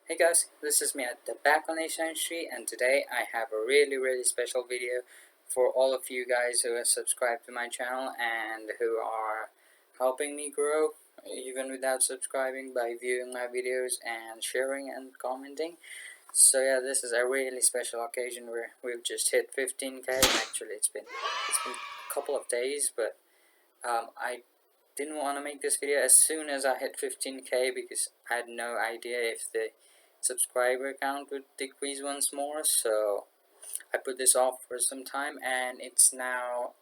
Hey guys, this is me at the back on Street, and today I have a really special video for all of you guys who have subscribed to my channel and who are helping me grow even without subscribing by viewing my videos and sharing and commenting. So yeah, this is a really special occasion where we've just hit 15k. Actually, it's been a couple of days, but I didn't want to make this video as soon as I hit 15k because I had no idea if the subscriber count would decrease once more, so I put this off for some time, and it's now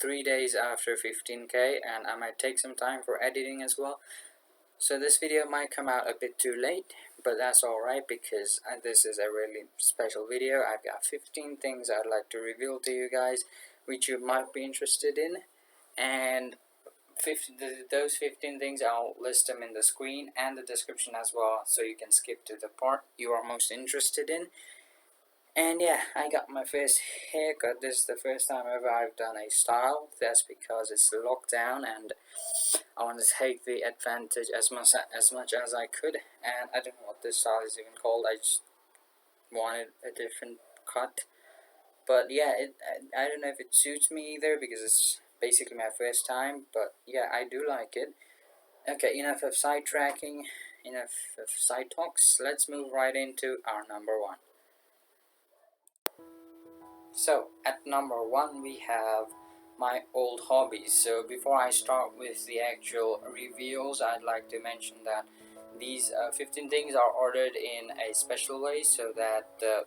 3 days after 15k, and I might take some time for editing as well. So this video might come out a bit too late, but that's alright because this is a really special video. I've got 15 things I'd like to reveal to you guys which you might be interested in, and those 15 things, I'll list them in the screen and the description as well, so you can skip to the part you are most interested in. And yeah, I got my first haircut. This is the first time ever I've done a style. That's because it's lockdown and I want to take the advantage as much as I could. And I don't know what this style is even called. I just wanted a different cut. But yeah, I don't know if it suits me either because it's basically my first time. But yeah, I do like it. Okay, enough of sidetracking, enough of side talks. Let's move right into our number one. So at number one we have my old hobbies. So before I start with the actual reveals, I'd like to mention that these 15 things are ordered in a special way, so that the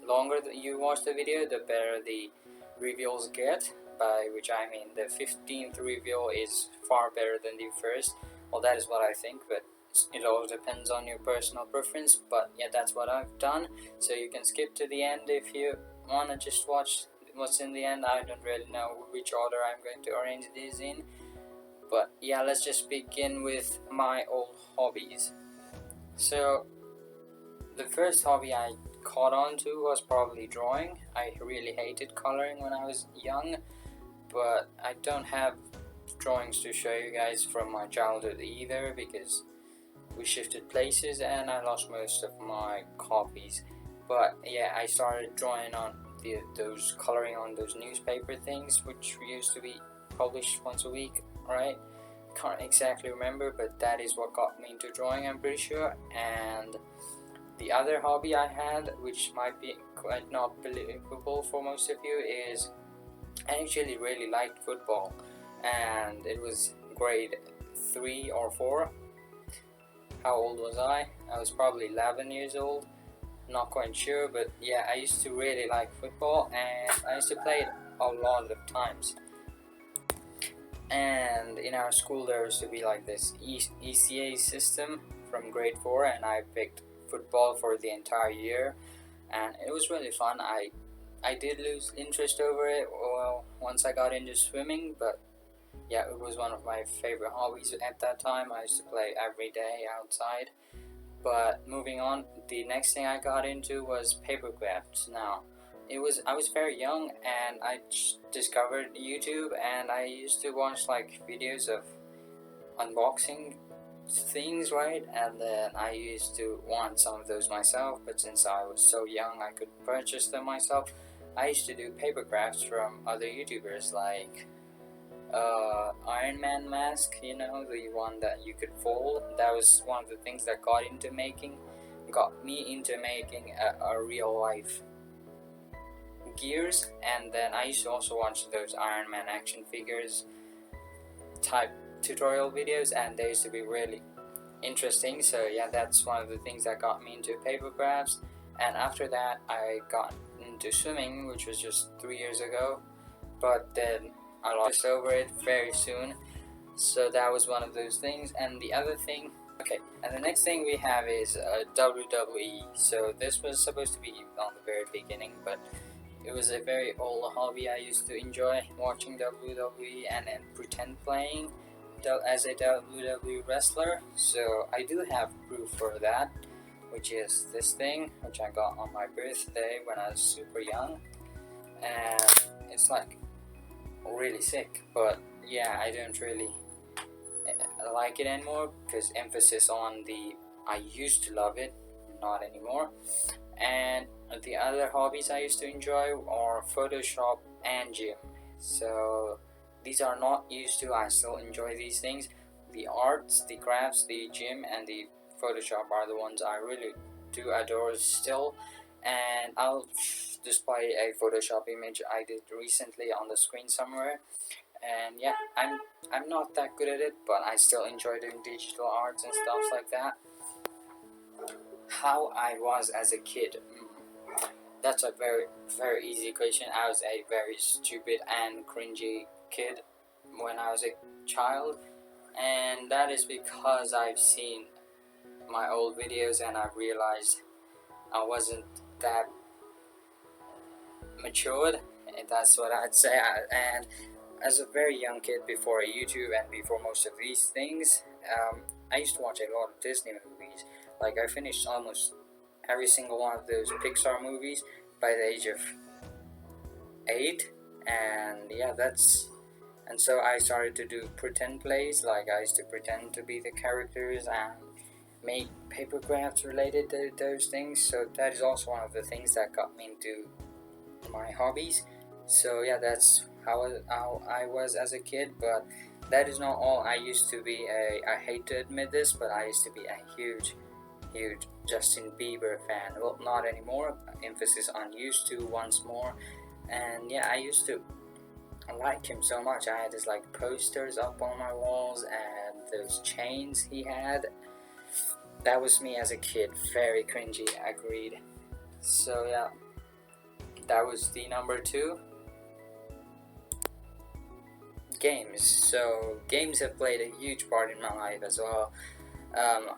longer that you watch the video, the better the reveals get. By which I mean the 15th reveal is far better than the first. Well, that is what I think, but it all depends on your personal preference. But yeah, that's what I've done. So you can skip to the end if you want to just watch what's in the end. I don't really know which order I'm going to arrange these in. But yeah, let's just begin with my old hobbies. So the first hobby I caught on to was probably drawing. I really hated coloring when I was young, but I don't have drawings to show you guys from my childhood either because we shifted places and I lost most of my copies. But yeah, I started drawing on those coloring on those newspaper things which used to be published once a week, right? Can't exactly remember, but that is what got me into drawing, I'm pretty sure. And the other hobby I had, which might be quite not believable for most of you, is I actually really liked football, and it was grade 3 or 4. How old was I? I was probably 11 years old, not quite sure, but yeah, I used to really like football and I used to play it a lot of times. And in our school there used to be like this ECA system from grade 4, and I picked football for the entire year, and it was really fun. I did lose interest over it once I got into swimming, but yeah, it was one of my favorite hobbies at that time. I used to play every day outside. But moving on, the next thing I got into was paper crafts. Now, I was very young and I discovered YouTube, and I used to watch like videos of unboxing things, right? And then I used to want some of those myself, but since I was so young I could purchase them myself, I used to do paper crafts from other YouTubers like Iron Man mask, you know, the one that you could fold. That was one of the things that got me into making a real life gears. And then I used to also watch those Iron Man action figures type tutorial videos, and they used to be really interesting. So yeah, that's one of the things that got me into paper crafts. And after that I got into swimming, which was just 3 years ago, but then I lost over it very soon. So that was one of those things. And the other thing, okay, and the next thing we have is WWE. So this was supposed to be on the very beginning, but it was a very old hobby. I used to enjoy watching WWE and then pretend playing as a WWE wrestler. So I do have proof for that, which is this thing, which I got on my birthday when I was super young. And it's like really sick, but yeah, I don't really like it anymore because emphasis on the I used to love it not anymore. And the other hobbies I used to enjoy are Photoshop and gym. So these are not used to, I still enjoy these things. The arts, the crafts, the gym, and the Photoshop are the ones I really do adore still. And I'll display a Photoshop image I did recently on the screen somewhere. And yeah, I'm not that good at it, but I still enjoy doing digital arts and stuff like that. How I was as a kid. That's a very easy question. I was a very stupid and cringy kid when I was a child, and that is because I've seen my old videos and I've realized I wasn't that matured, and that's what I'd say. And as a very young kid, before YouTube and before most of these things, I used to watch a lot of Disney movies. Like I finished almost every single one of those Pixar movies by the age of 8. And yeah, and so I started to do pretend plays. Like I used to pretend to be the characters and make paper crafts related to those things. So that is also one of the things that got me into my hobbies. So yeah, that's how I was as a kid. But that is not all. I used to be I hate to admit this, but I used to be a huge Justin Bieber fan. Well, not anymore. Emphasis on used to once more. And yeah, I used to like him so much. I had his like posters up on my walls and those chains he had. That was me as a kid. Very cringy, agreed. So yeah, that was the number 2. Games. So games have played a huge part in my life as well. Um,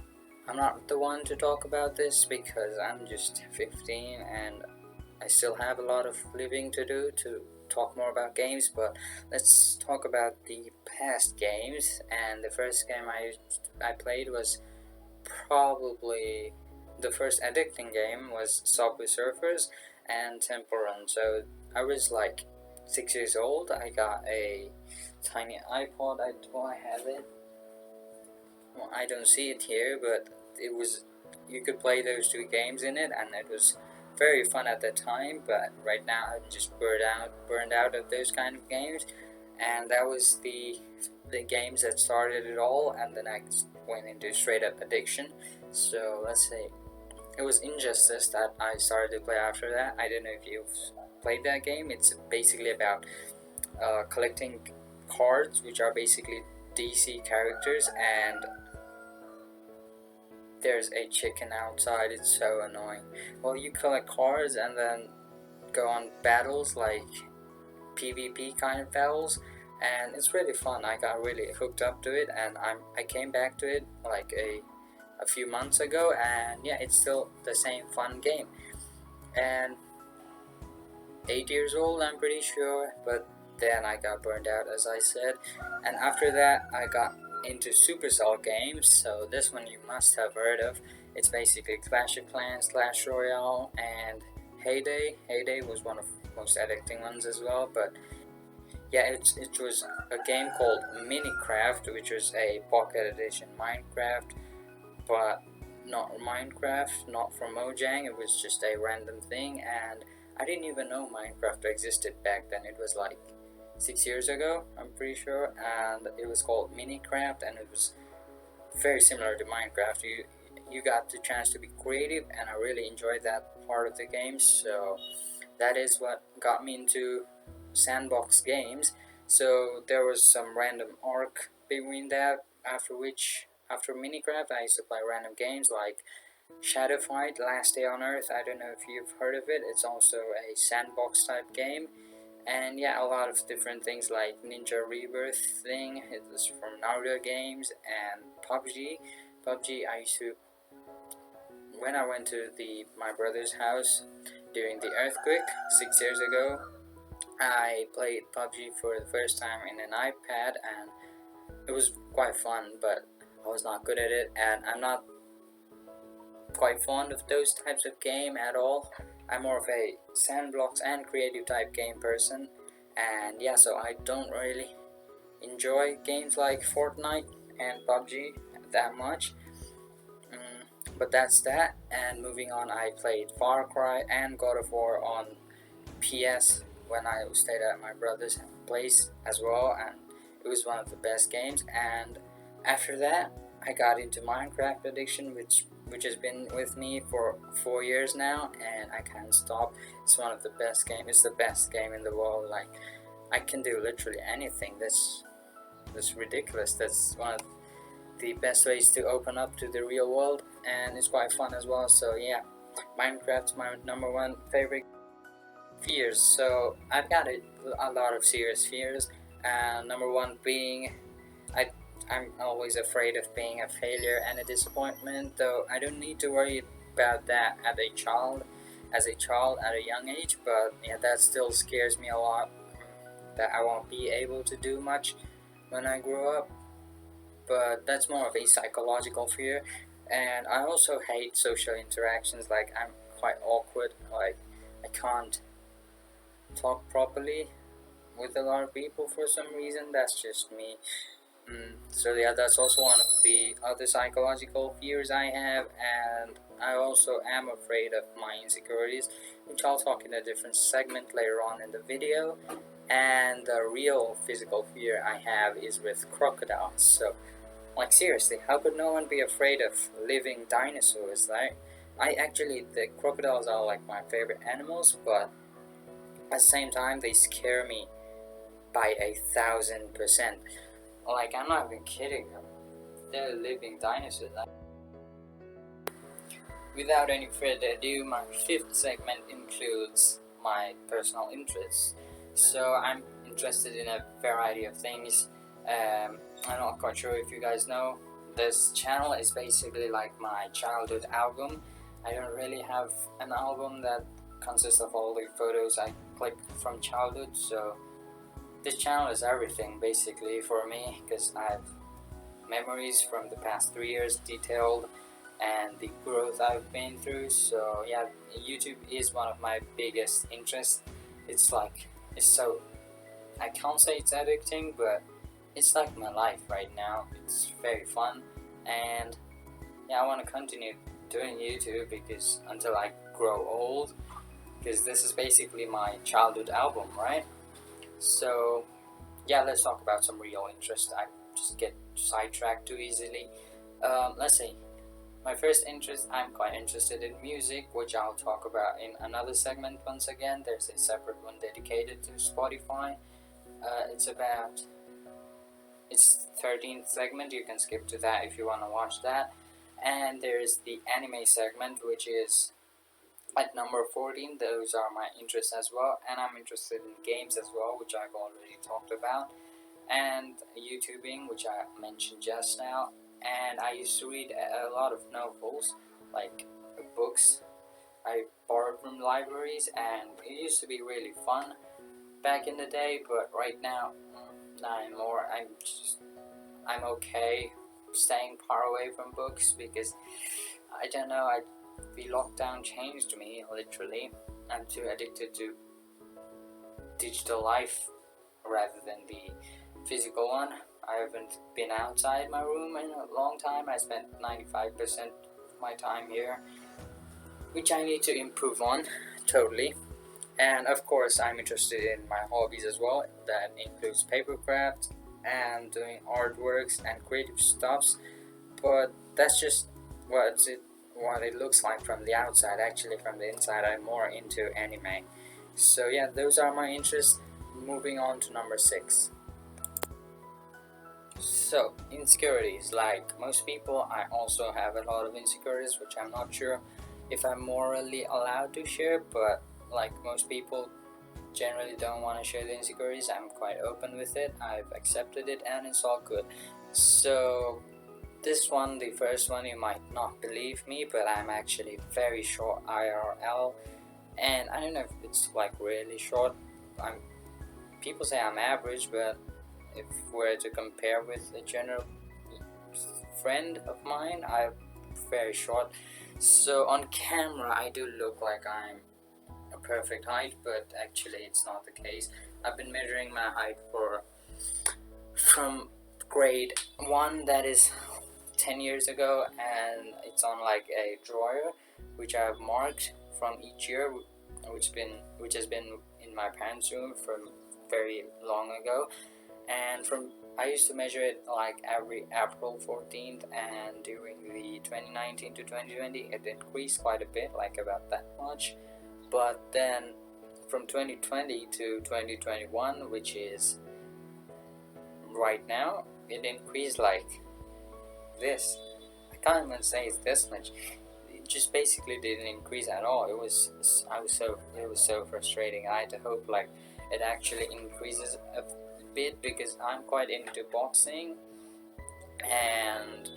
I'm not the one to talk about this because I'm just 15 and I still have a lot of living to do to talk more about games, but let's talk about the past games. And the first game I played was probably the first addicting game was Subway Surfers and Temple Run. So I was like 6 years old. I got a tiny iPod. Do I have it? Well, I don't see it here, but it was, you could play those 2 games in it, and it was very fun at the time. But right now I'm just burned out of those kind of games, and that was the games that started it all, and then I went into straight up addiction. So let's say it was Injustice that I started to play after that. I don't know if you've played that game. It's basically about collecting cards, which are basically DC characters, and there's a chicken outside. It's so annoying. Well, you collect cards and then go on battles, like PvP kind of battles, and it's really fun. I got really hooked up to it, and I came back to it like a few months ago, and yeah, it's still the same fun game. And 8 years old, I'm pretty sure, but then I got burned out, as I said, and after that I got into Supercell games. So this one you must have heard of. It's basically Clash of Clans, Clash Royale, and Heyday. Heyday was one of the most addicting ones as well. But yeah, it was a game called Minecraft, which was a pocket edition Minecraft, but not Minecraft, not from Mojang. It was just a random thing, and I didn't even know Minecraft existed back then. It was like 6 years ago, I'm pretty sure, and it was called Minecraft, and it was very similar to Minecraft. You got the chance to be creative, and I really enjoyed that part of the game. So that is what got me into sandbox games. So there was some random arc between that, after Minecraft I used to play random games like Shadow Fight, Last Day on Earth. I don't know if you've heard of it. It's also a sandbox type game. And yeah, a lot of different things like Ninja Rebirth thing. It was from Naruto games, and PUBG. I used to, when I went to my brother's house during the earthquake 6 years ago, I played PUBG for the first time in an iPad, and it was quite fun, but I was not good at it, and I'm not quite fond of those types of game at all. I'm more of a sandbox and creative type game person, and yeah, so I don't really enjoy games like Fortnite and PUBG that much. But that's that. And moving on, I played Far Cry and God of War on PS when I stayed at my brother's place as well, and it was one of the best games. And after that, I got into Minecraft addiction, which has been with me for 4 years now, and I can't stop. It's one of the best games. It's the best game in the world. Like, I can do literally anything. That's ridiculous. That's one of the best ways to open up to the real world, and it's quite fun as well. So yeah, Minecraft's my number one favorite. Fears. So I've got a lot of serious fears. Number one being I I'm always afraid of being a failure and a disappointment. Though I don't need to worry about that as a child at a young age. But yeah, that still scares me a lot. That I won't be able to do much when I grow up. But that's more of a psychological fear. And I also hate social interactions. Like, I'm quite awkward. Like, I can't talk properly with a lot of people for some reason. That's just me. So yeah, that's also one of the other psychological fears I have, and I also am afraid of my insecurities, which I'll talk in a different segment later on in the video. And the real physical fear I have is with crocodiles. So, like, seriously, how could no one be afraid of living dinosaurs? Like, the crocodiles are like my favorite animals, but at the same time, they scare me by 1,000%. Like, I'm not even kidding. They're living dinosaurs. Without any further ado, my fifth segment includes my personal interests. So I'm interested in a variety of things. I'm not quite sure if you guys know. This channel is basically like my childhood album. I don't really have an album that consists of all the photos I clicked from childhood, so this channel is everything basically for me, because I have memories from the past 3 years detailed and the growth I've been through. So yeah, YouTube is one of my biggest interests. It's like, it's so, I can't say it's addicting, but it's like my life right now. It's very fun, and yeah, I want to continue doing YouTube because until I grow old, because this is basically my childhood album, right? So yeah, let's talk about some real interest. I just get sidetracked too easily. Let's see. My first interest, I'm quite interested in music, which I'll talk about in another segment once again. There's a separate one dedicated to Spotify. It's 13th segment. You can skip to that if you want to watch that. And there's the anime segment, which is at number 14. Those are my interests as well, and I'm interested in games as well, which I've already talked about, and YouTubing, which I mentioned just now. And I used to read a lot of novels, like books I borrowed from libraries, and it used to be really fun back in the day. But right now, not anymore. I'm okay staying far away from books because I don't know. The lockdown changed me literally. I'm too addicted to digital life rather than the physical one. I haven't been outside my room in a long time. I spent 95% of my time here, which I need to improve on totally. And of course, I'm interested in my hobbies as well. That includes papercraft and doing artworks and creative stuffs. But that's just what it looks like from the outside. Actually, from the inside, I'm more into anime. So yeah, those are my interests. Moving on to number 6. So, insecurities. Like most people, I also have a lot of insecurities, which I'm not sure if I'm morally allowed to share, but like most people generally don't want to share the insecurities. I'm quite open with it. I've accepted it, and it's all good. So, this one, the first one, you might not believe me, but I'm actually very short IRL, and I don't know if it's like really short. People say I'm average, but if we're to compare with a general friend of mine, I'm very short. So on camera, I do look like I'm a perfect height, but actually it's not the case. I've been measuring my height from grade 1, that is 10 years ago, and it's on like a drawer which I've marked from each year, which has been in my parents' room from very long ago. And from I used to measure it like every April 14th, and during the 2019 to 2020 it increased quite a bit, like about that much. But then from 2020 to 2021, which is right now, it increased like this. I can't even say it's this much. It just basically didn't increase at all. It was so frustrating. I had to hope like it actually increases a bit, because I'm quite into boxing, and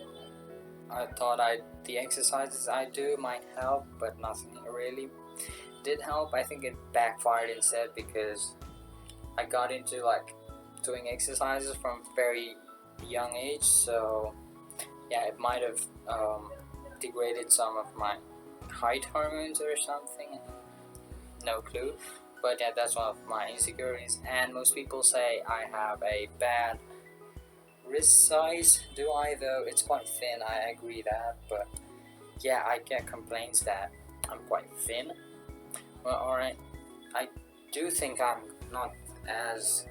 I thought the exercises I do might help, but nothing really did help. I think it backfired instead, because I got into like doing exercises from very young age, so yeah, it might have degraded some of my height hormones or something. No clue. But yeah, that's one of my insecurities. And most people say I have a bad wrist size. Do I though? It's quite thin, I agree that, but yeah, I get complaints that I'm quite thin. Well, alright, I do think I'm not as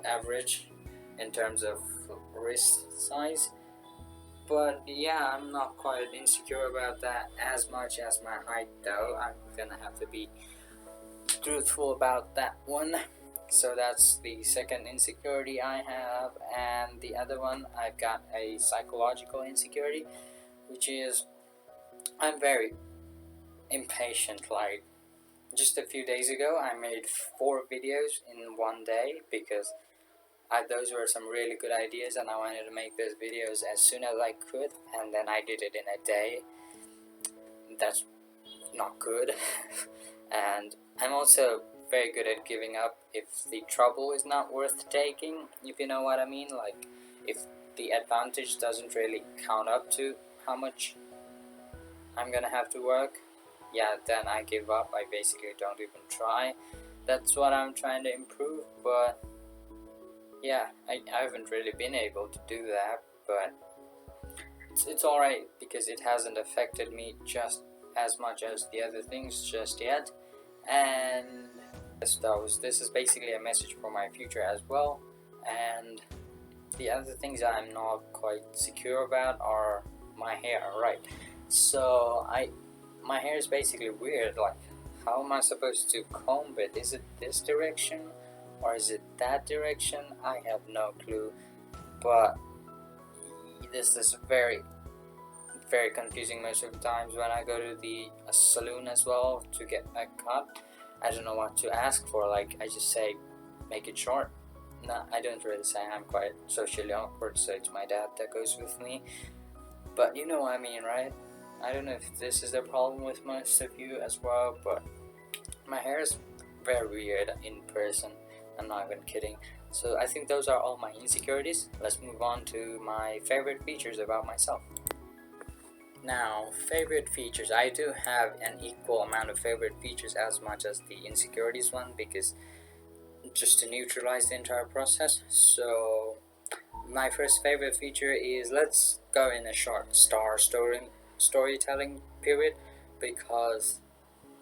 average in terms of wrist size, but yeah, I'm not quite insecure about that as much as my height though. I'm gonna have to be truthful about that one. So that's the second insecurity I have. And the other one, I've got a psychological insecurity, which is I'm very impatient. Like just a few days ago I made 4 videos in one day, because those were some really good ideas and I wanted to make those videos as soon as I could, and then I did it in a day. That's not good. And I'm also very good at giving up if the trouble is not worth taking, if you know what I mean. Like if the advantage doesn't really count up to how much I'm gonna have to work, yeah, then I give up. I basically don't even try. That's what I'm trying to improve, but yeah, I haven't really been able to do that. But it's alright, because it hasn't affected me just as much as the other things just yet. And this is basically a message for my future as well. And the other things I'm not quite secure about are my hair, right? So my hair is basically weird. Like, how am I supposed to comb it? Is it this direction or is it that direction? I have no clue. But this is very confusing most of the times. When I go to the saloon as well to get a cut, I don't know what to ask for. Like, I just say make it short. No, I don't really say. I'm quite socially awkward, so it's my dad that goes with me. But you know what I mean, right? I don't know if this is the problem with most of you as well, but my hair is very weird in person. I'm not even kidding. So I think those are all my insecurities. Let's move on to my favorite features about myself. Now, favorite features. I do have an equal amount of favorite features as much as the insecurities one, because just to neutralize the entire process. So my first favorite feature is, let's go in a short storytelling period, because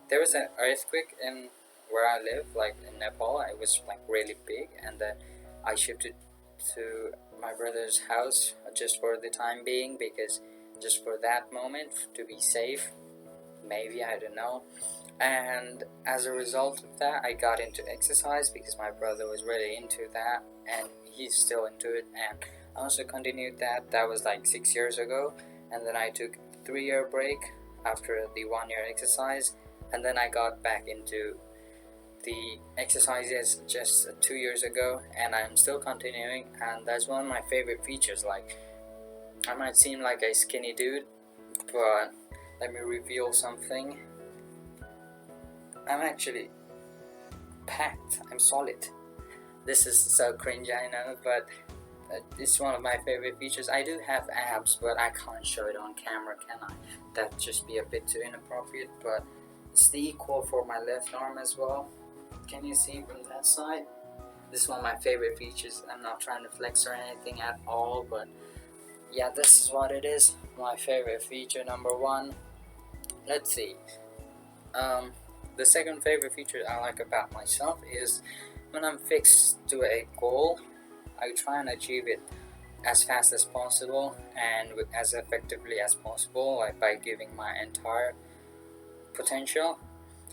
there was an earthquake in where I live, like in Nepal. It was like really big, and then I shifted to my brother's house just for the time being, because just for that moment, to be safe, maybe, I don't know. And as a result of that, I got into exercise, because my brother was really into that and he's still into it, and I also continued that. That was like 6 years ago, and then I took a 3-year break after the 1-year exercise, and then I got back into the exercises just 2 years ago, and I'm still continuing. And that's one of my favorite features. Like, I might seem like a skinny dude, but let me reveal something. I'm actually packed. I'm solid. This is so cringe, I know, but it's one of my favorite features. I do have abs, but I can't show it on camera, can I? That'd just be a bit too inappropriate. But it's the equal for my left arm as well. Can you see from that side? This is one of my favorite features. I'm not trying to flex or anything at all, but yeah, this is what it is. My favorite feature number one. Let's see. Um, the second favorite feature I like about myself is when I'm fixed to a goal, I try and achieve it as fast as possible and as effectively as possible, like by giving my entire potential.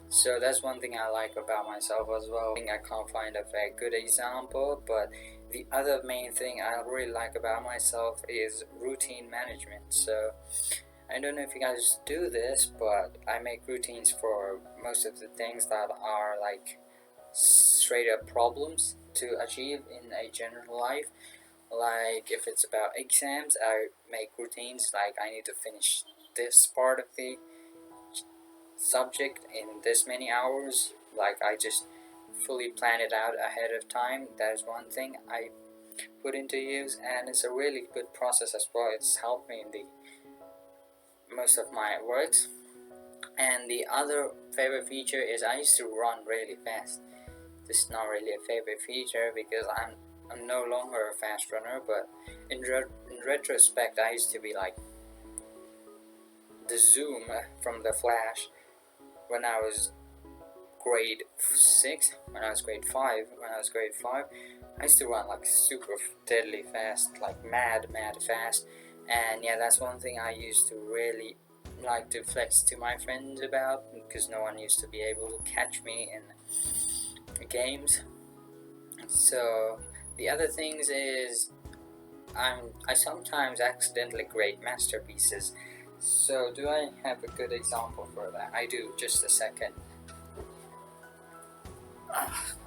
So that's one thing I like about myself as well. I think I can't find a very good example, but the other main thing I really like about myself is routine management. So I don't know if you guys do this, but I make routines for most of the things that are like straight up problems to achieve in a general life. Like if it's about exams, I make routines like I need to finish this part of the subject in this many hours. Like I just fully plan it out ahead of time. That is one thing I put into use, and it's a really good process as well. It's helped me in the most of my works. And the other favorite feature is I used to run really fast. This is not really a favorite feature because I'm no longer a fast runner, but in retrospect I used to be like the Zoom from the Flash when I was grade 6, when I was grade 5, I used to run like super deadly fast, like mad fast. And yeah, that's one thing I used to really like to flex to my friends about, because no one used to be able to catch me in games. So the other things is I sometimes accidentally create masterpieces. So do I have a good example for that? I do. Just a second.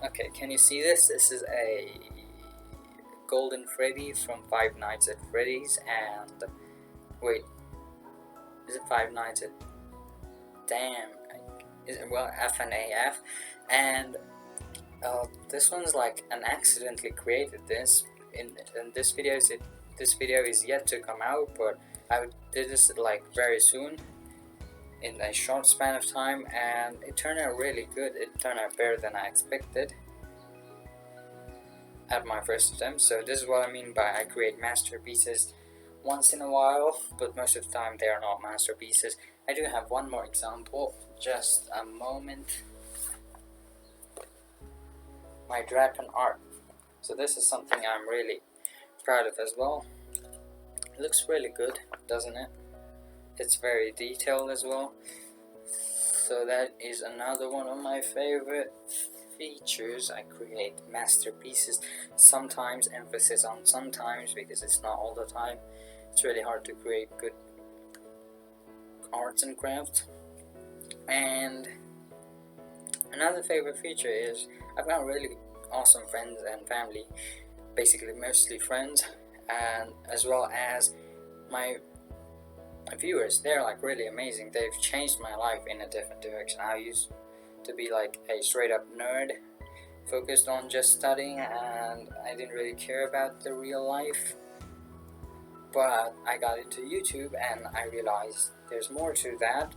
Okay, can you see this? This is a Golden Freddy from Five Nights at Freddy's, and wait, is it Five Nights at? Damn, is it, well, FNAF, and this one's like an accidentally created this. In this video, this video is yet to come out, but I did this like very soon in a short span of time, and it turned out really good. It turned out better than I expected at my first attempt. So this is what I mean by I create masterpieces once in a while, but most of the time they are not masterpieces. I do have one more example, just a moment. My dragon art. So this is something I'm really proud of as well. It looks really good, doesn't it? It's very detailed as well. So that is another one of my favorite features. I create masterpieces, sometimes, emphasis on sometimes, because it's not all the time. It's really hard to create good arts and crafts. And another favorite feature is I've got really awesome friends and family, basically mostly friends, and as well as my viewers. They're like really amazing. They've changed my life in a different direction. I used to be like a straight up nerd, focused on just studying, and I didn't really care about the real life. But I got into YouTube and I realized there's more to that.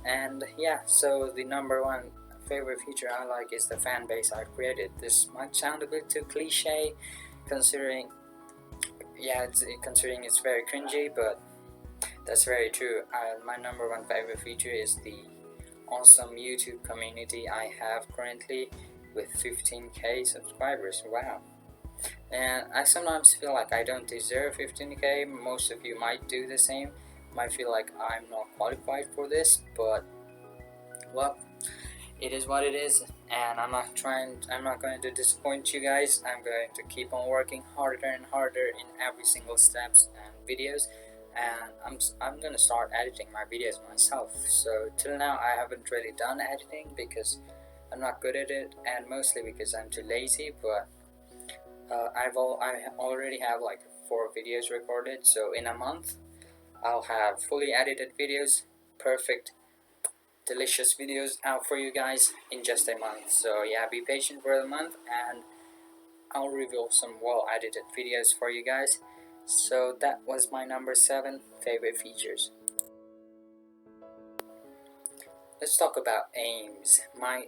And yeah, so the number one favorite feature I like is the fan base I've created. This might sound a bit too cliche, considering it's very cringy, but that's very true. My number one favorite feature is the awesome YouTube community I have currently with 15k subscribers. Wow. And I sometimes feel like I don't deserve 15k. Most of you might do the same. Might feel like I'm not qualified for this, but well, it is what it is, and I'm not going to disappoint you guys. I'm going to keep on working harder and harder in every single steps and videos, and I'm gonna start editing my videos myself. So till now I haven't really done editing because I'm not good at it, and mostly because I'm too lazy. But I already have like 4 videos recorded, so in a month I'll have fully edited videos, perfect delicious videos out for you guys in just a month. So yeah, be patient for the month and I'll reveal some well edited videos for you guys. So that was my number 7 favorite features. Let's talk about aims. My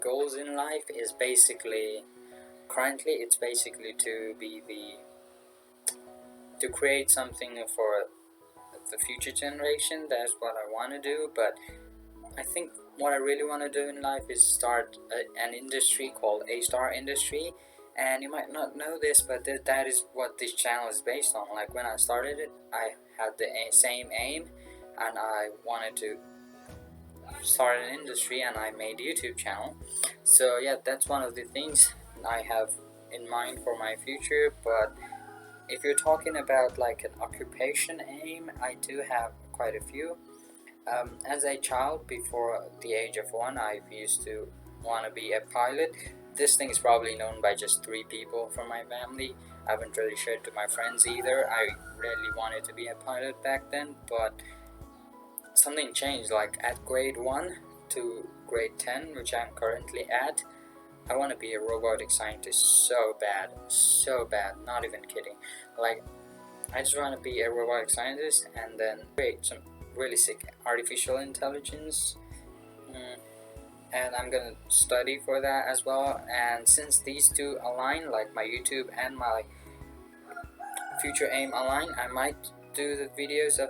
goals in life is basically, currently it's basically to be to create something for the future generation. That's what I want to do. But I think what I really want to do in life is start an industry called A-Star Industry. And you might not know this, but that is what this channel is based on. Like when I started it, I had the same aim, and I wanted to start an industry, and I made a YouTube channel. So yeah, that's one of the things I have in mind for my future. But if you're talking about like an occupation aim, I do have quite a few. As a child, before the age of 1, I used to want to be a pilot. This thing is probably known by just 3 people from my family. I haven't really shared to my friends either. I really wanted to be a pilot back then, but something changed. Like at grade 1 to grade 10, which I'm currently at, I want to be a robotic scientist so bad, not even kidding. Like, I just want to be a robotic scientist and then create some really sick artificial intelligence. And I'm gonna study for that as well. And since these two align, like my YouTube and my future aim align, I might do the videos of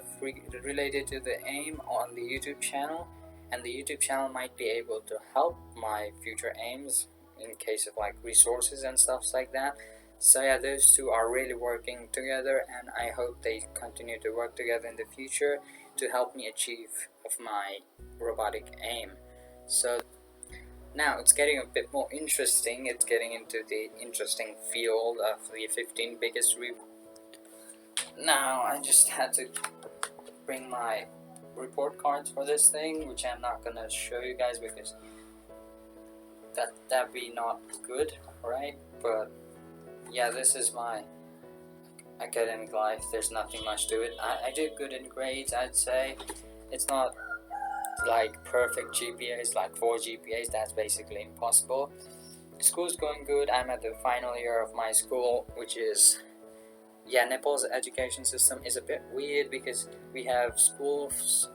related to the aim on the YouTube channel, and the YouTube channel might be able to help my future aims in case of like resources and stuff like that. So yeah, those two are really working together, and I hope they continue to work together in the future to help me achieve of my robotic aim. So now it's getting a bit more interesting. It's getting into the interesting field of the 15 biggest Now I just had to bring my report cards for this thing, which I'm not gonna show you guys because that'd be not good, right? But yeah, this is my academic life. There's nothing much to it. I did good in grades, I'd say. It's not like perfect GPAs, like 4 GPAs. That's basically impossible. School's going good. I'm at the final year of my school, which is, yeah, Nepal's education system is a bit weird because we have schools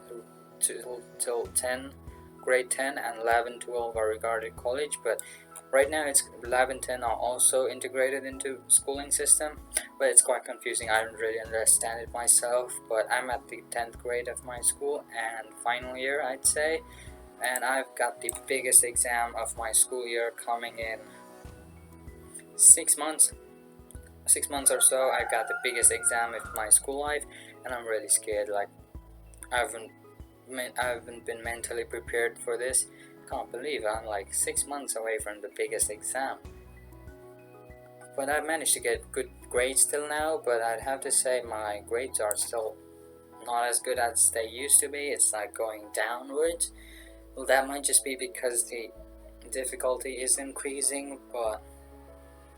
till 10, grade 10, and 11, 12 are regarded college, but right now it's 11, 10 are also integrated into schooling system, but it's quite confusing. I don't really understand it myself, but I'm at the 10th grade of my school and final year, I'd say, and I've got the biggest exam of my school year coming in 6 months or so. I've got the biggest exam of my school life, and I'm really scared. Like, I haven't been mentally prepared for this. Can't believe I'm like 6 months away from the biggest exam. But I've managed to get good grades till now, but I'd have to say my grades are still not as good as they used to be. It's like going downwards. Well, that might just be because the difficulty is increasing, but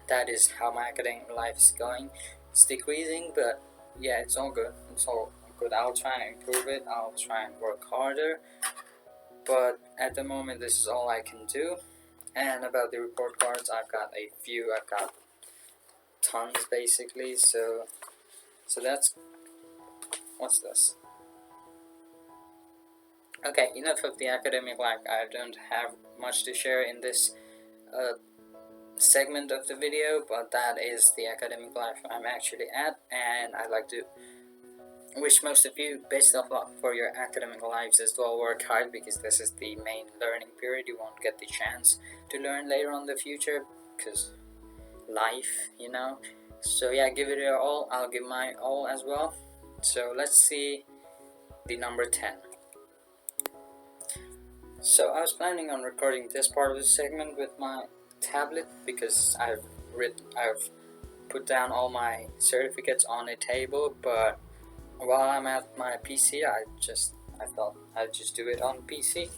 that is how my academic life is going. It's decreasing, but yeah, it's all good. It's all good. I'll try and improve it. I'll try and work harder. But at the moment, this is all I can do. And about the report cards, I've got a few. I've got tons basically. So that's, what's this? Okay, enough of the academic life. I don't have much to share in this segment of the video, but that is the academic life I'm actually at, and I'd like to wish most of you best of luck for your academic lives as well. Work hard because this is the main learning period. You won't get the chance to learn later on in the future because life, you know. So yeah, give it your all. I'll give my all as well. So let's see the number 10. So I was planning on recording this part of the segment with my tablet because I've put down all my certificates on a table, but while I'm at my PC, I thought I'd just do it on PC.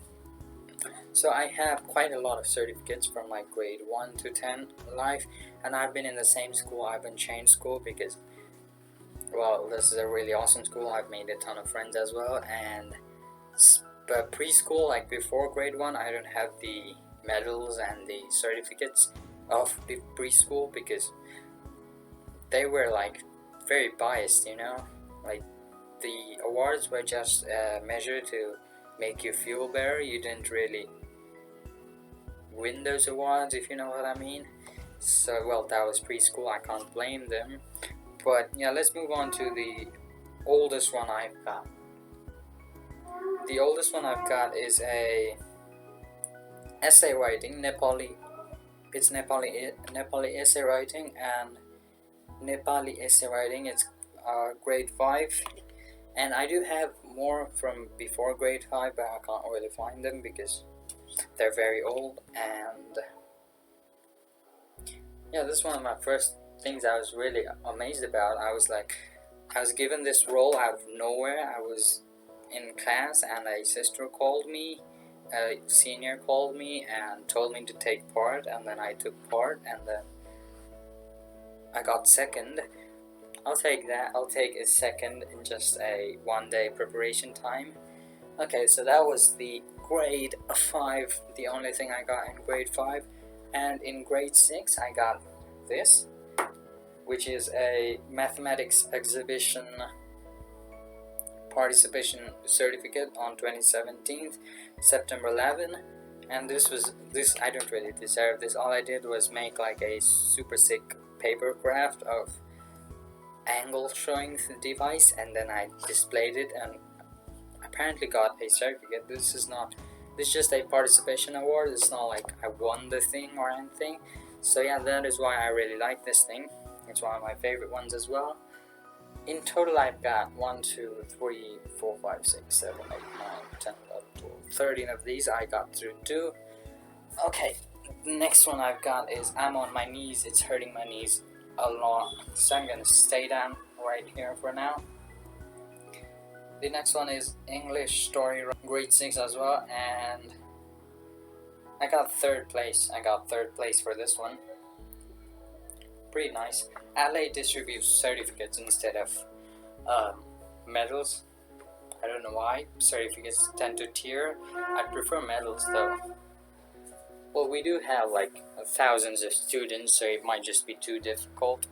So I have quite a lot of certificates from my grade 1 to 10 life, and I've been in the same school. I haven't changed school because, well, this is a really awesome school. I've made a ton of friends as well, and but preschool, like before grade 1, I don't have the medals and the certificates of the preschool because they were like very biased, you know. Like, the awards were just measured to make you feel better. You didn't really win those awards, if you know what I mean. So, well, that was preschool. I can't blame them. But yeah, let's move on to the oldest one I've got. The oldest one I've got is a essay writing, Nepali. It's Nepali essay writing, and Nepali essay writing. It's grade 5, and I do have more from before grade 5, but I can't really find them because they're very old. And yeah, this is one of my first things I was really amazed about. I was given this role out of nowhere. I was in class and a sister called me, a senior called me and told me to take part, and then I took part, and then I got second. I'll take that. I'll take a second in just a 1 day preparation time. Okay, so that was the grade 5, the only thing I got in grade 5. And in grade 6 I got this, which is a mathematics exhibition participation certificate on 2017 September 11. And this I don't really deserve this. All I did was make like a super sick paper craft of angle showing the device, and then I displayed it and apparently got a certificate. This is just a participation award. It's not like I won the thing or anything. So yeah, that is why I really like this thing. It's one of my favorite ones as well. In total I've got 1, 2, 3, 4, 5, 6, 7, 8, 9, 10, 11, 12, 13 of these. I got through 2. Okay, the next one I've got is I'm on my knees. It's hurting my knees a lot, so I'm gonna stay down right here for now. The next one is English story, grade 6 as well, and I got 3rd place. I got 3rd place for this one. Pretty nice. LA distributes certificates instead of medals. I don't know why. Certificates tend to tier. I prefer medals though. Well, we do have like thousands of students, so it might just be too difficult.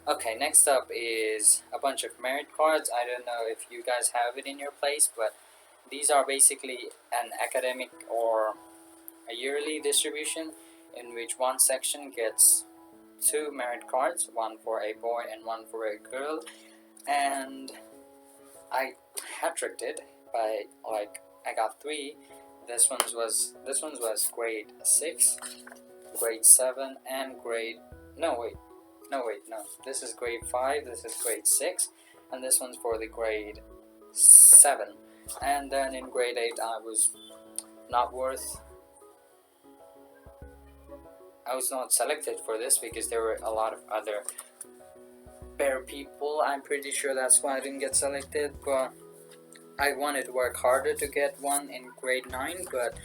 Okay, next up is a bunch of merit cards. I don't know if you guys have it in your place, but these are basically an academic or a yearly distribution in which one section gets 2 merit cards, one for a boy and one for a girl. And I hat-tricked it by I got 3. This one was grade 6, grade 7, and this is grade 5, this is grade 6, and this one's for the grade 7. And then in grade 8 I was not selected for this because there were a lot of other better people. I'm pretty sure that's why I didn't get selected, but I wanted to work harder to get one in grade 9, but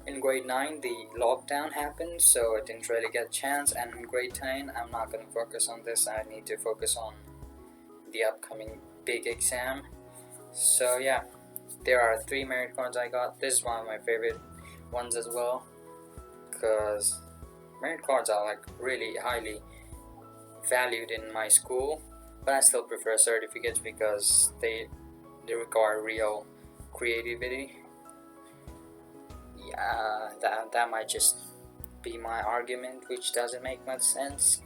in grade 9 the lockdown happened, so I didn't really get a chance. And in grade 10 I'm not going to focus on this. I need to focus on the upcoming big exam. So yeah, there are 3 merit cards I got. This is one of my favorite ones as well, because merit cards are like really highly valued in my school, but I still prefer certificates because they require real creativity. Yeah, that might just be my argument, which doesn't make much sense.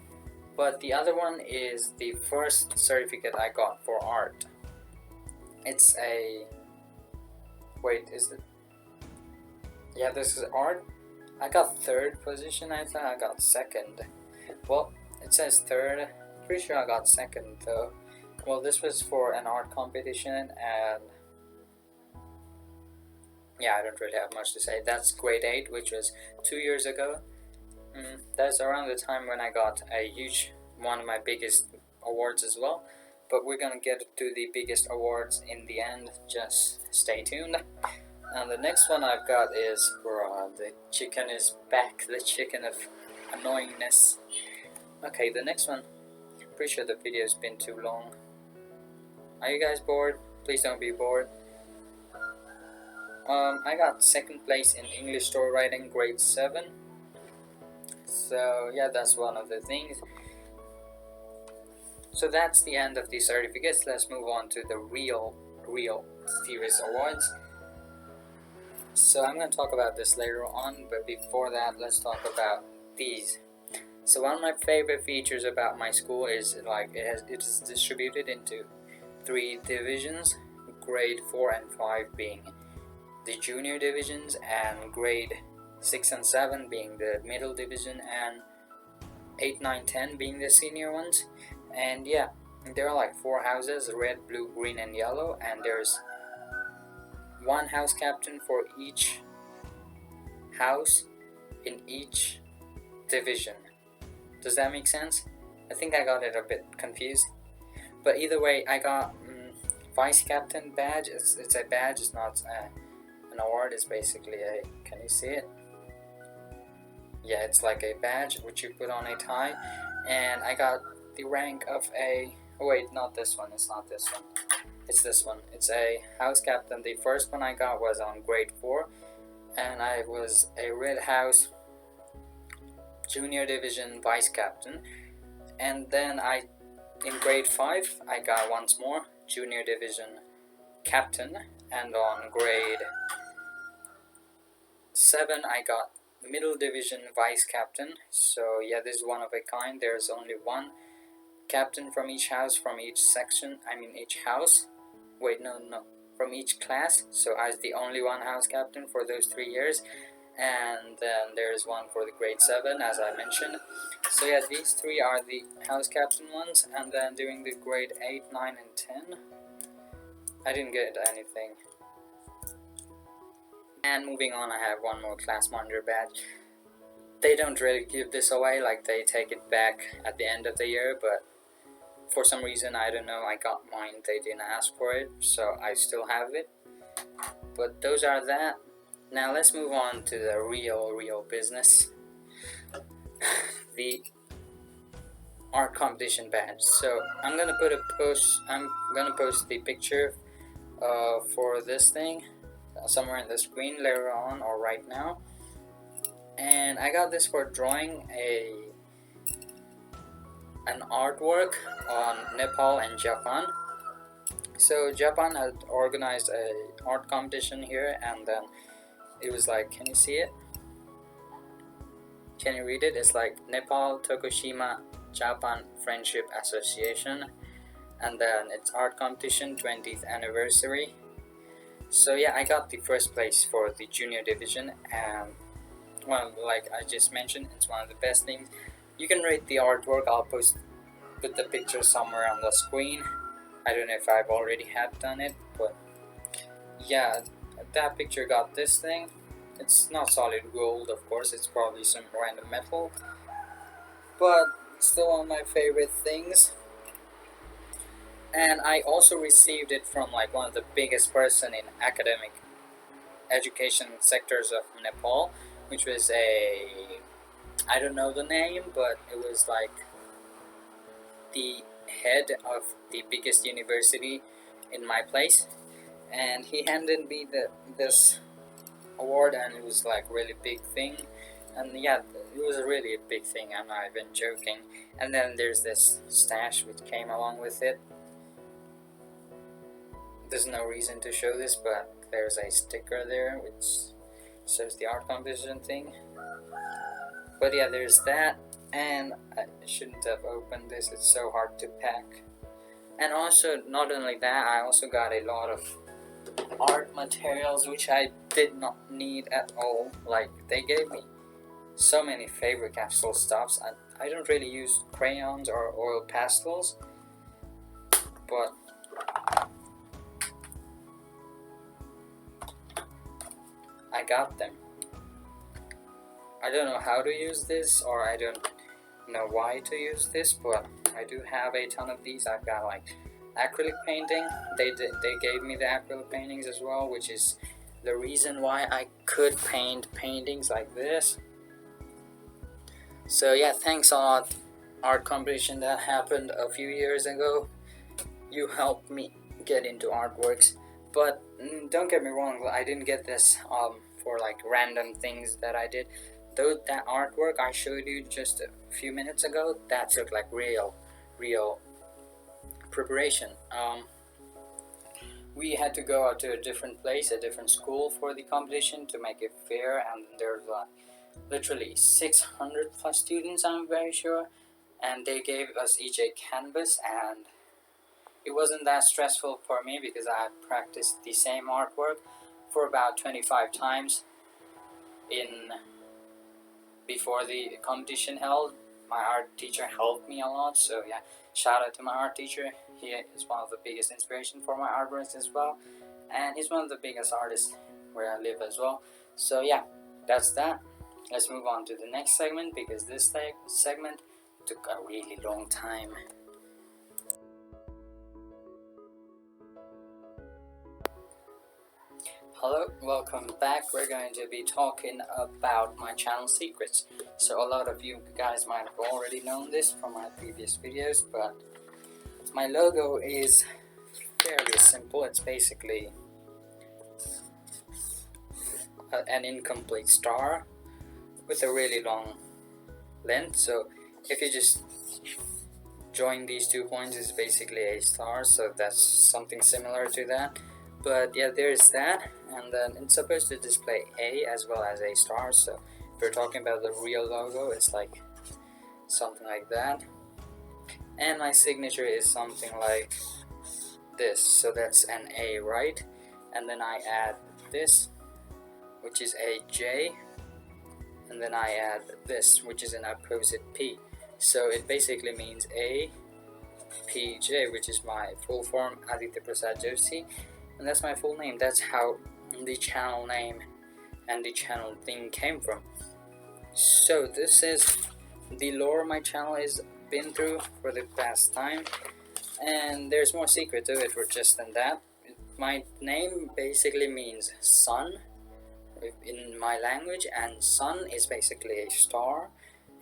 But the other one is the first certificate I got for art. It's a this is art. I got 3rd position. I thought I got 2nd. Well, it says 3rd. Pretty sure I got 2nd though. Well, this was for an art competition, and yeah, I don't really have much to say. That's grade 8, which was 2 years ago. That's around the time when I got one of my biggest awards as well. But we're gonna get to the biggest awards in the end. Just stay tuned. And the next one I've got is the chicken is back. The chicken of annoyingness. Okay, the next one. Pretty sure the video's been too long. Are you guys bored? Please don't be bored. I got 2nd place in English story writing, grade 7. So yeah, that's one of the things. So that's the end of the certificates. Let's move on to the real serious awards. So I'm going to talk about this later on, but before that, let's talk about these. So one of my favorite features about my school is like it is distributed into 3 divisions, grade 4 and 5 being the junior divisions, and grade 6 and 7 being the middle division, and 8, 9, 10 being the senior ones. And yeah, there are like 4 houses, red, blue, green and yellow, and there's one house captain for each house in each division. Does that make sense? I think I got it a bit confused, but either way, I got vice captain badge. It's a badge, it's not an award. It's basically a, can you see it? Yeah, it's like a badge which you put on a tie. And I got the rank of a, oh wait, not this one, it's not this one, it's this one. It's a house captain. The first one I got was on grade 4, and I was a red house junior division vice captain. And then in grade 5 I got once more junior division captain, and on grade 7 I got middle division vice captain. So yeah, this is one of a kind. There's only one captain from each house, from each section, I mean each house, wait, no, from each class. So I was the only one house captain for those 3 years. And then there's one for the grade 7, as I mentioned. So yeah, these 3 are the house captain ones. And then during the grade 8, 9 and 10 I didn't get anything. And moving on, I have one more class monitor badge. They don't really give this away, like they take it back at the end of the year, but for some reason, I don't know, I got mine, they didn't ask for it, so I still have it. But those are that. Now let's move on to the real business. The art competition badge. So I'm gonna post the picture for this thing somewhere in the screen later on or right now. And I got this for drawing an artwork on Nepal and Japan. So Japan had organized a art competition here, and then it was like, can you see it? Can you read it? It's like Nepal Tokushima Japan Friendship Association, and then it's art competition 20th anniversary. So yeah, I got the first place for the junior division, and well, like I just mentioned, it's one of the best things. You can rate the artwork. I'll put the picture somewhere on the screen. I don't know if I've already have done it, but yeah, that picture got this thing. It's not solid gold, of course, it's probably some random metal, but it's still one of my favorite things. And I also received it from like one of the biggest person in academic education sectors of Nepal, which was I don't know the name, but it was like the head of the biggest university in my place, and he handed me this award, and it was like really big thing. And yeah, it was a really big thing, I'm not even joking. And then there's this stash which came along with it. There's no reason to show this, but there's a sticker there which says the art competition thing. But yeah, there's that, and I shouldn't have opened this, it's so hard to pack. And also, not only that, I also got a lot of art materials which I did not need at all. Like, they gave me so many Faber-Castell stuffs. I don't really use crayons or oil pastels, but I got them. I don't know how to use this, or I don't know why to use this, but I do have a ton of these. I've got like acrylic painting. They gave me the acrylic paintings as well, which is the reason why I could paint paintings like this. So yeah, thanks a lot, art competition that happened a few years ago. You helped me get into artworks. But don't get me wrong, I didn't get this for like random things that I did. Though that artwork I showed you just a few minutes ago, that took like real preparation. We had to go out to a different place, a different school for the competition to make it fair, and there's literally 600 plus students, I'm very sure, and they gave us each a canvas, and it wasn't that stressful for me because I practiced the same artwork for about 25 times in before the competition held. My art teacher helped me a lot, so yeah, shout out to my art teacher. He is one of the biggest inspiration for my artworks as well, and he's one of the biggest artists where I live as well. So yeah, that's that. Let's move on to the next segment because this segment took a really long time. Hello, welcome back. We're going to be talking about my channel secrets. So a lot of you guys might have already known this from my previous videos, but my logo is fairly simple. It's basically an incomplete star with a really long length. So if you just join these 2 points, is basically a star, so that's something similar to that. But yeah, there's that, and then it's supposed to display A as well as a star. So if we're talking about the real logo, it's like something like that. And my signature is something like this, so that's an A, right? And then I add this, which is a J, and then I add this, which is an opposite P. So it basically means A P.J, which is my full form, Aditya P.J, and that's my full name. That's how the channel name and the channel thing came from. So this is the lore my channel has been through for the past time, and there's more secret to it for just than that. My name basically means sun in my language, and sun is basically a star,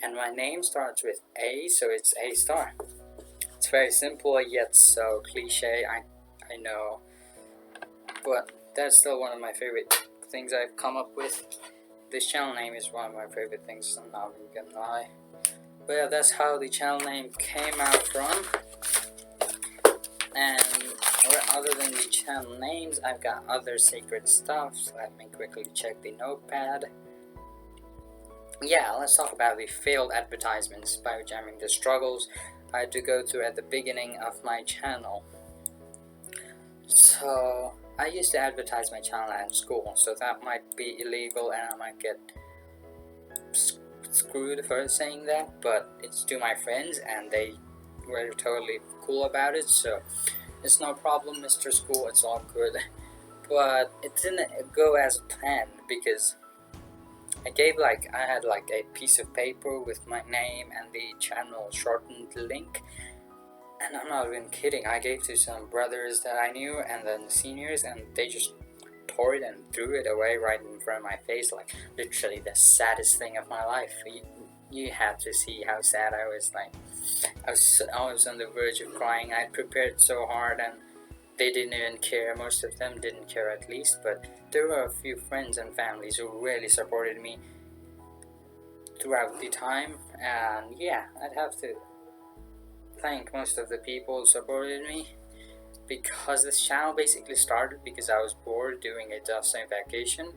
and my name starts with A, so it's A star. It's very simple yet so cliche, I know, but that's still one of my favorite things I've come up with. This channel name is one of my favorite things, I'm not even gonna lie. But yeah, that's how the channel name came out from. And other than the channel names, I've got other secret stuff, so let me quickly check the notepad. Yeah, let's talk about the failed advertisements, by which I mean the struggles I had to go through at the beginning of my channel. So I used to advertise my channel at school, so that might be illegal and I might get screwed for saying that, but it's to my friends and they were totally cool about it, so it's no problem, Mr. School, it's all good. But it didn't go as planned because I had like a piece of paper with my name and the channel shortened link, and I'm not even kidding, I gave to some brothers that I knew and then the seniors, and they just tore it and threw it away right in front of my face, like literally the saddest thing of my life. You have to see how sad I was. Like I was on the verge of crying. I prepared so hard and they didn't even care. Most of them didn't care, at least, but there were a few friends and families who really supported me throughout the time, and yeah, I'd have to thank most of the people who supported me, because this channel basically started because I was bored doing a summer vacation.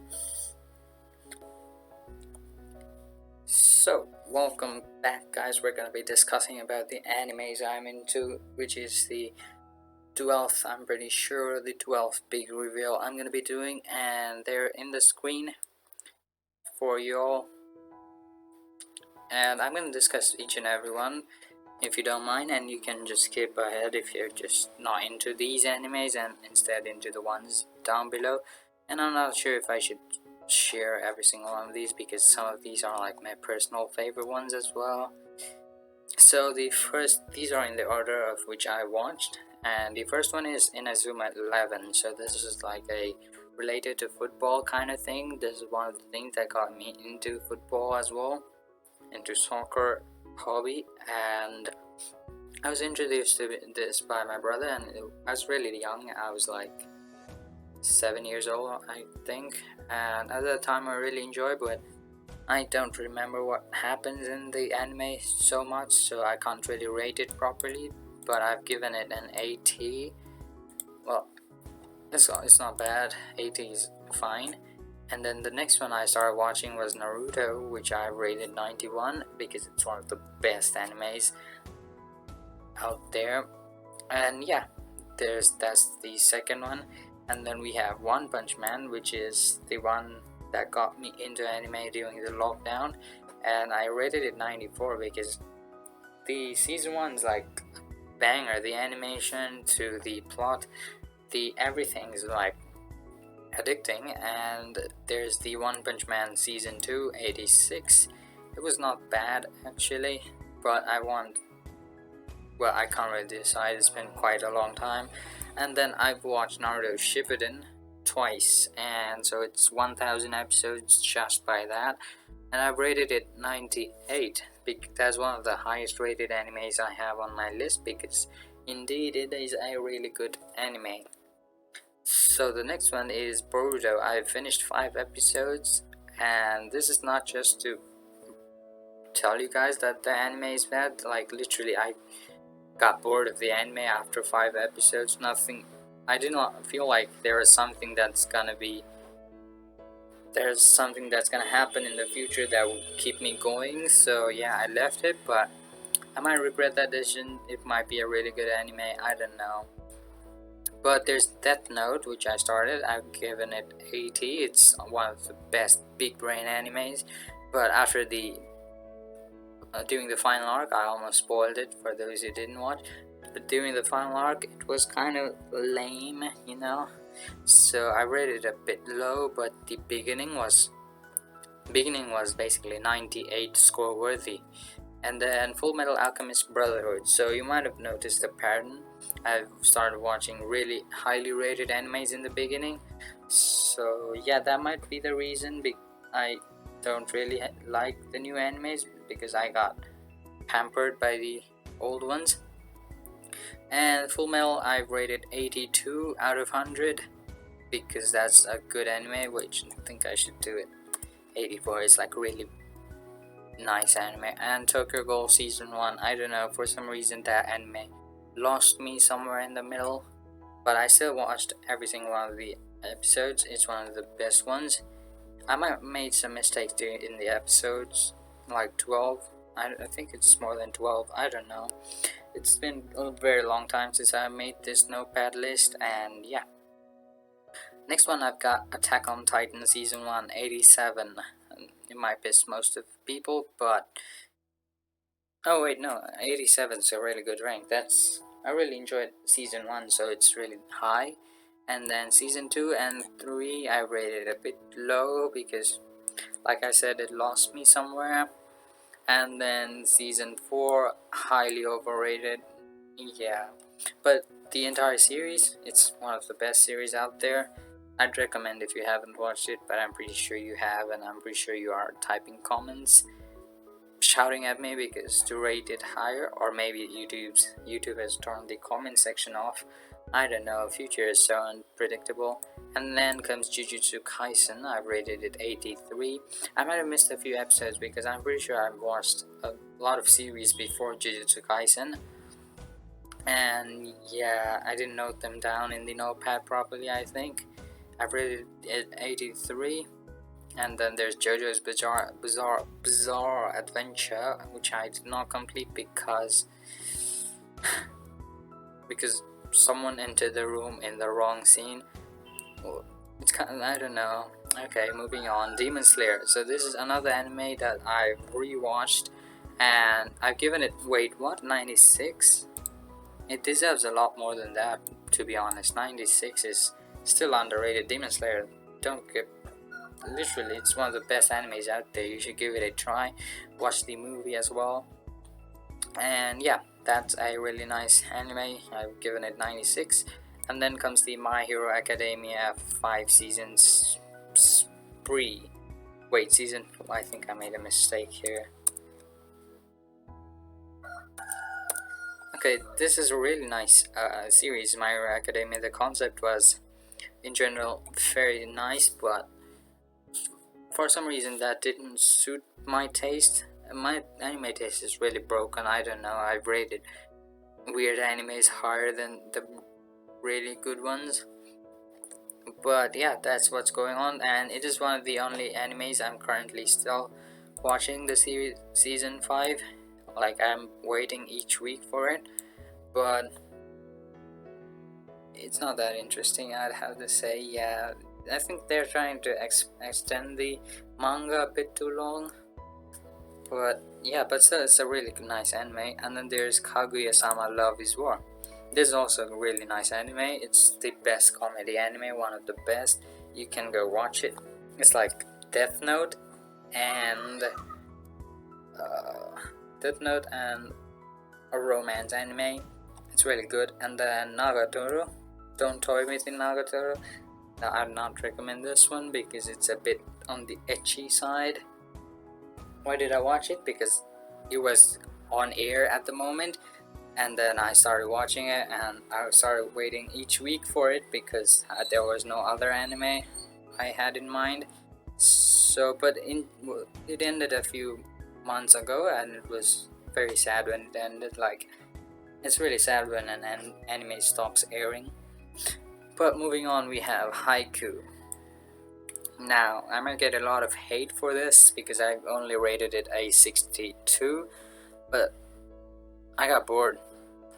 So welcome back, guys. We're gonna be discussing about the animes I'm into, which is the 12th, I'm pretty sure, the 12th big reveal I'm gonna be doing, and they're in the screen for y'all, and I'm gonna discuss each and every one if you don't mind, and you can just skip ahead if you're just not into these animes and instead into the ones down below. And I'm not sure if I should share every single one of these because some of these are like my personal favorite ones as well. So these are in the order of which I watched, and the first one is Inazuma 11. So this is like a related to football kind of thing. This is one of the things that got me into football as well, into soccer hobby, and I was introduced to this by my brother, and I was really young. I was like 7 years old, I think, and at that time I really enjoyed, but I don't remember what happens in the anime so much, so I can't really rate it properly, but I've given it an 80. Well, it's not bad, 80 is fine. And then the next one I started watching was Naruto, which I rated 91 because it's one of the best animes out there. And yeah, that's the second one. And then we have One Punch Man, which is the one that got me into anime during the lockdown, and I rated it 94 because the season one's like banger. The animation to the plot, the everything is like addicting. And there's the One Punch Man season 2, 86. It was not bad actually, but I can't really decide. It's been quite a long time. And then I've watched Naruto Shippuden twice, and so it's 1000 episodes just by that, and I've rated it 98 because that's one of the highest rated animes I have on my list, because indeed it is a really good anime. So the next one is Boruto. I've finished 5 episodes, and this is not just to tell you guys that the anime is bad. Like literally, I got bored of the anime after 5 episodes. I do not feel like there's something that's gonna happen in the future that will keep me going. So yeah, I left it, but I might regret that decision. It might be a really good anime, I don't know. But there's Death Note, which I started. I've given it 80. It's one of the best big brain animes, but after during the final arc, I almost spoiled it for those who didn't watch. But during the final arc, it was kind of lame, you know. So I rated it a bit low, but the beginning was basically 98 score worthy. And then Full Metal Alchemist Brotherhood. So you might have noticed the pattern. I've started watching really highly rated animes in the beginning. So yeah, that might be the reason. I don't really like the new animes because I got pampered by the old ones. And Full Metal I've rated 82 out of 100 because that's a good anime, which I think I should do it. 84 is like really nice anime. And Tokyo Ghoul season 1, I don't know, for some reason that anime lost me somewhere in the middle, but I still watched every single one of the episodes. It's one of the best ones. I might have made some mistakes in the episodes, like 12. I think it's more than 12, I don't know. It's been a very long time since I made this notepad list, and yeah. Next one I've got Attack on Titan season 1, 87. It might piss most of people, but oh wait, no, 87 is a really good rank. I really enjoyed season 1, so it's really high. And then season 2 and 3 I rated a bit low because, like I said, it lost me somewhere. And then season 4 highly overrated. Yeah, but the entire series, it's one of the best series out there. I'd recommend if you haven't watched it, but I'm pretty sure you have, and I'm pretty sure you are typing comments shouting at me because to rate it higher, or maybe YouTube has turned the comment section off. I don't know, future is so unpredictable. And then comes Jujutsu Kaisen. I rated it 83. I might have missed a few episodes because I'm pretty sure I've watched a lot of series before Jujutsu Kaisen, and yeah, I didn't note them down in the notepad properly. I think I've rated it 83. And then there's JoJo's Bizarre Adventure, which I did not complete because someone entered the room in the wrong scene. It's kind of, I don't know. Okay, moving on. Demon Slayer. So this is another anime that I've rewatched, and I've given it, wait, what, 96? It deserves a lot more than that, to be honest. 96 is still underrated. Demon Slayer, literally, it's one of the best animes out there. You should give it a try. Watch the movie as well. And yeah, that's a really nice anime. I've given it 96. And then comes the My Hero Academia 5 seasons spree. Wait, season, I think I made a mistake here. Okay, this is a really nice series, My Hero Academia. The concept was, in general, very nice, but for some reason that didn't suit my taste. My anime taste is really broken. I don't know, I've rated weird animes higher than the really good ones, But yeah, that's what's going on, and it is one of the only animes I'm currently still watching the series season 5. Like, I'm waiting each week for it, but it's not that interesting, I'd have to say. Yeah, I think they're trying to extend the manga a bit too long, but yeah, but still, it's a really nice anime. And then there's Kaguya-sama Love is War. This is also a really nice anime. It's the best comedy anime, one of the best. You can go watch it. It's like Death Note and Death Note and a romance anime. It's really good. And then Nagatoro. Don't toy with Nagatoro. Now, I'd not recommend this one because it's a bit on the ecchi side. Why did I watch it? Because it was on air at the moment, and then I started watching it, and I started waiting each week for it because there was no other anime I had in mind. So, but it ended a few months ago, and it was very sad when it ended. Like, it's really sad when an anime stops airing. But moving on, we have Haiku. Now, I might get a lot of hate for this because I've only rated it a 62, but I got bored,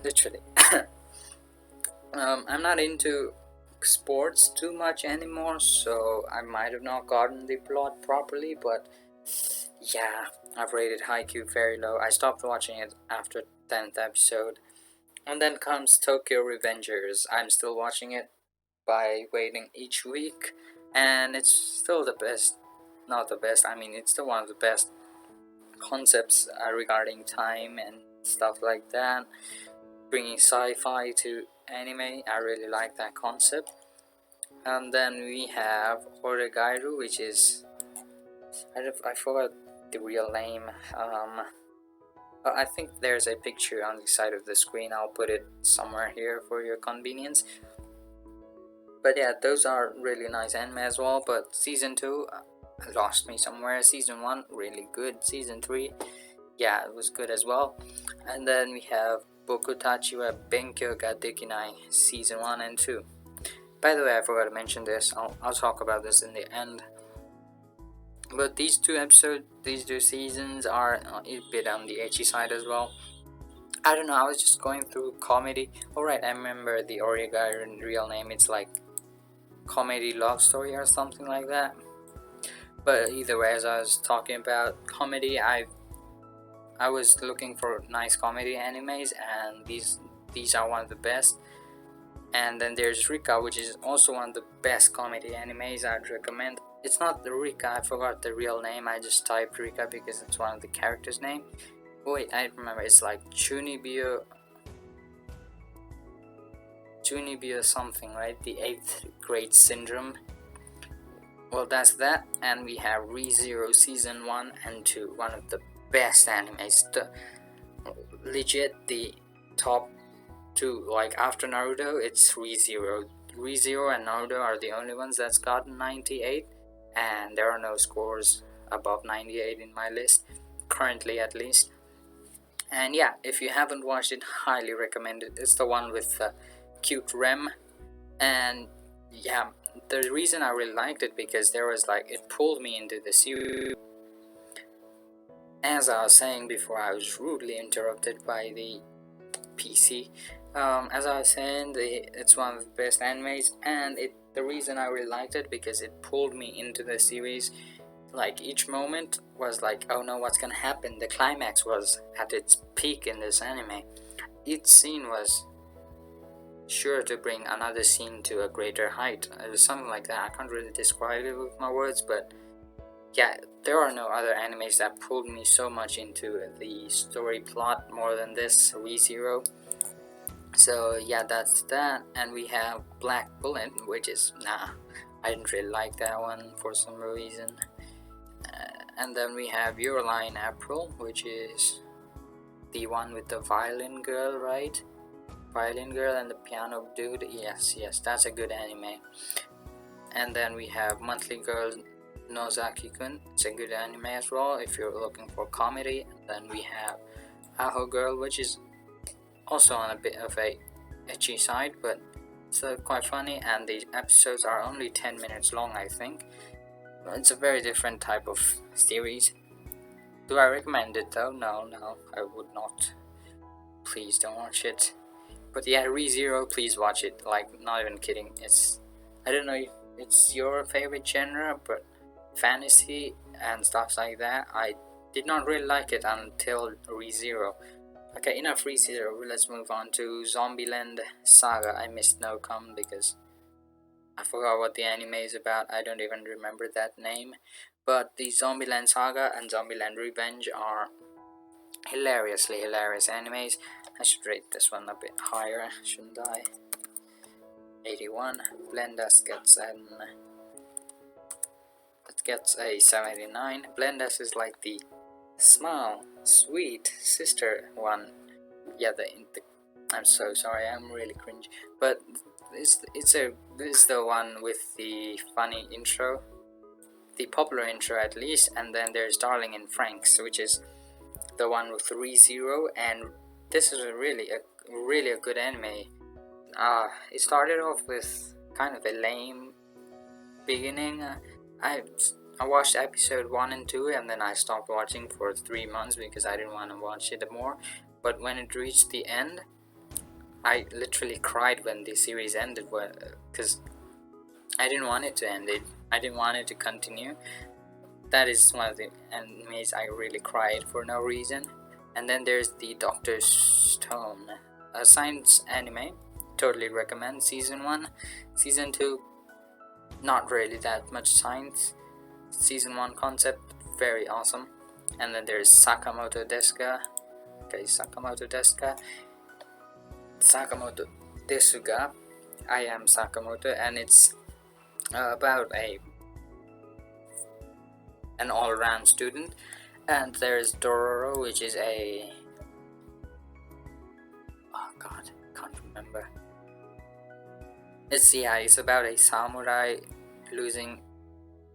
literally. I'm not into sports too much anymore, so I might have not gotten the plot properly, but yeah, I've rated Haikyuu very low. I stopped watching it after 10th episode. And then comes Tokyo Revengers. I'm still watching it by waiting each week, and it's still the best. Not the best, I mean, it's still one of the best concepts regarding time and stuff like that. Bringing sci-fi to anime, I really like that concept. And then we have Oregairu, which is, I forgot the real name. I think there's a picture on the side of the screen. I'll put it somewhere here for your convenience. But yeah, those are really nice anime as well. But season 2 lost me somewhere. Season 1 really good. Season 3, yeah, it was good as well. And then we have Bokutachi wa Benkyou ga Dekinai, season 1 and 2. By the way, I forgot to mention this. I'll talk about this in the end. But these two seasons are a bit on the ecchi side as well. I don't know, I was just going through comedy. Alright, I remember the Oregairu real name. It's like comedy love story or something like that. But either way, as I was talking about comedy, I was looking for nice comedy animes, and these are one of the best. And then there's Rika, which is also one of the best comedy animes I'd recommend. It's not the Rika, I forgot the real name. I just typed Rika because it's one of the characters' name. Wait, I remember, it's like Chunibyo something, right? The 8th grade syndrome. Well, that's that. And we have ReZero season 1 and 2, one of the best animes. Legit the top 2. Like, after Naruto, it's ReZero. ReZero and Naruto are the only ones that's gotten 98, and there are no scores above 98 in my list, currently at least. And yeah, if you haven't watched it, highly recommend it. It's the one with cute Rem. And yeah, the reason I really liked it because there was like, it pulled me into the series. As I was saying before, I was rudely interrupted by the PC. As I was saying, it's one of the best animes, and the reason I really liked it because it pulled me into the series. Like, each moment was like, oh no, what's gonna happen? The climax was at its peak in this anime. Each scene was sure to bring another scene to a greater height. It was something like that. I can't really describe it with my words, but yeah, there are no other animes that pulled me so much into the story plot more than this ReZero. So yeah, that's that. And we have Black Bullet, which is, I didn't really like that one for some reason. And then we have Your Lie in April, which is the one with the violin girl, right? Violin girl and the piano dude. Yes, that's a good anime. And then we have Monthly Girl Nozaki-kun. It's a good anime as well if you're looking for comedy. And then we have Aho Girl, which is also on a bit of a ecchi side, but It's quite funny, and the episodes are only 10 minutes long, I think. It's a very different type of series. Do I recommend it though? No, I would not. Please don't watch it. But yeah, ReZero, please watch it. Like, not even kidding. I don't know if it's your favorite genre, but fantasy and stuff like that, I did not really like it until ReZero. Okay, enough ReZero. Let's move on to Zombieland Saga. I missed no come because I forgot what the anime is about. I don't even remember that name. But the Zombieland Saga and Zombieland Revenge are hilariously hilarious animes. I should rate this one a bit higher, shouldn't I? 81. Blendas gets a 79. Blendas is like the small, sweet sister one. Yeah, I'm so sorry, I'm really cringe. But this is the one with the funny intro, the popular intro at least, and then there's Darling in Franks, which is the one with ReZero, and this is really a good anime. It started off with kind of a lame beginning. I watched episode 1 and 2, and then I stopped watching for 3 months because I didn't want to watch it more. But when it reached the end, I literally cried when the series ended, because I didn't want it to end. I didn't want it to continue. That is one of the animes I really cried for no reason. And then there's the Doctor Stone, a science anime. Totally recommend season 1. Season 2, not really that much science. Season 1 concept, very awesome. And then there's Sakamoto Desuga. Okay, Sakamoto Desuga. I am Sakamoto, and it's about an all-round student. And there's Dororo, which is a can't remember. It's about a samurai losing.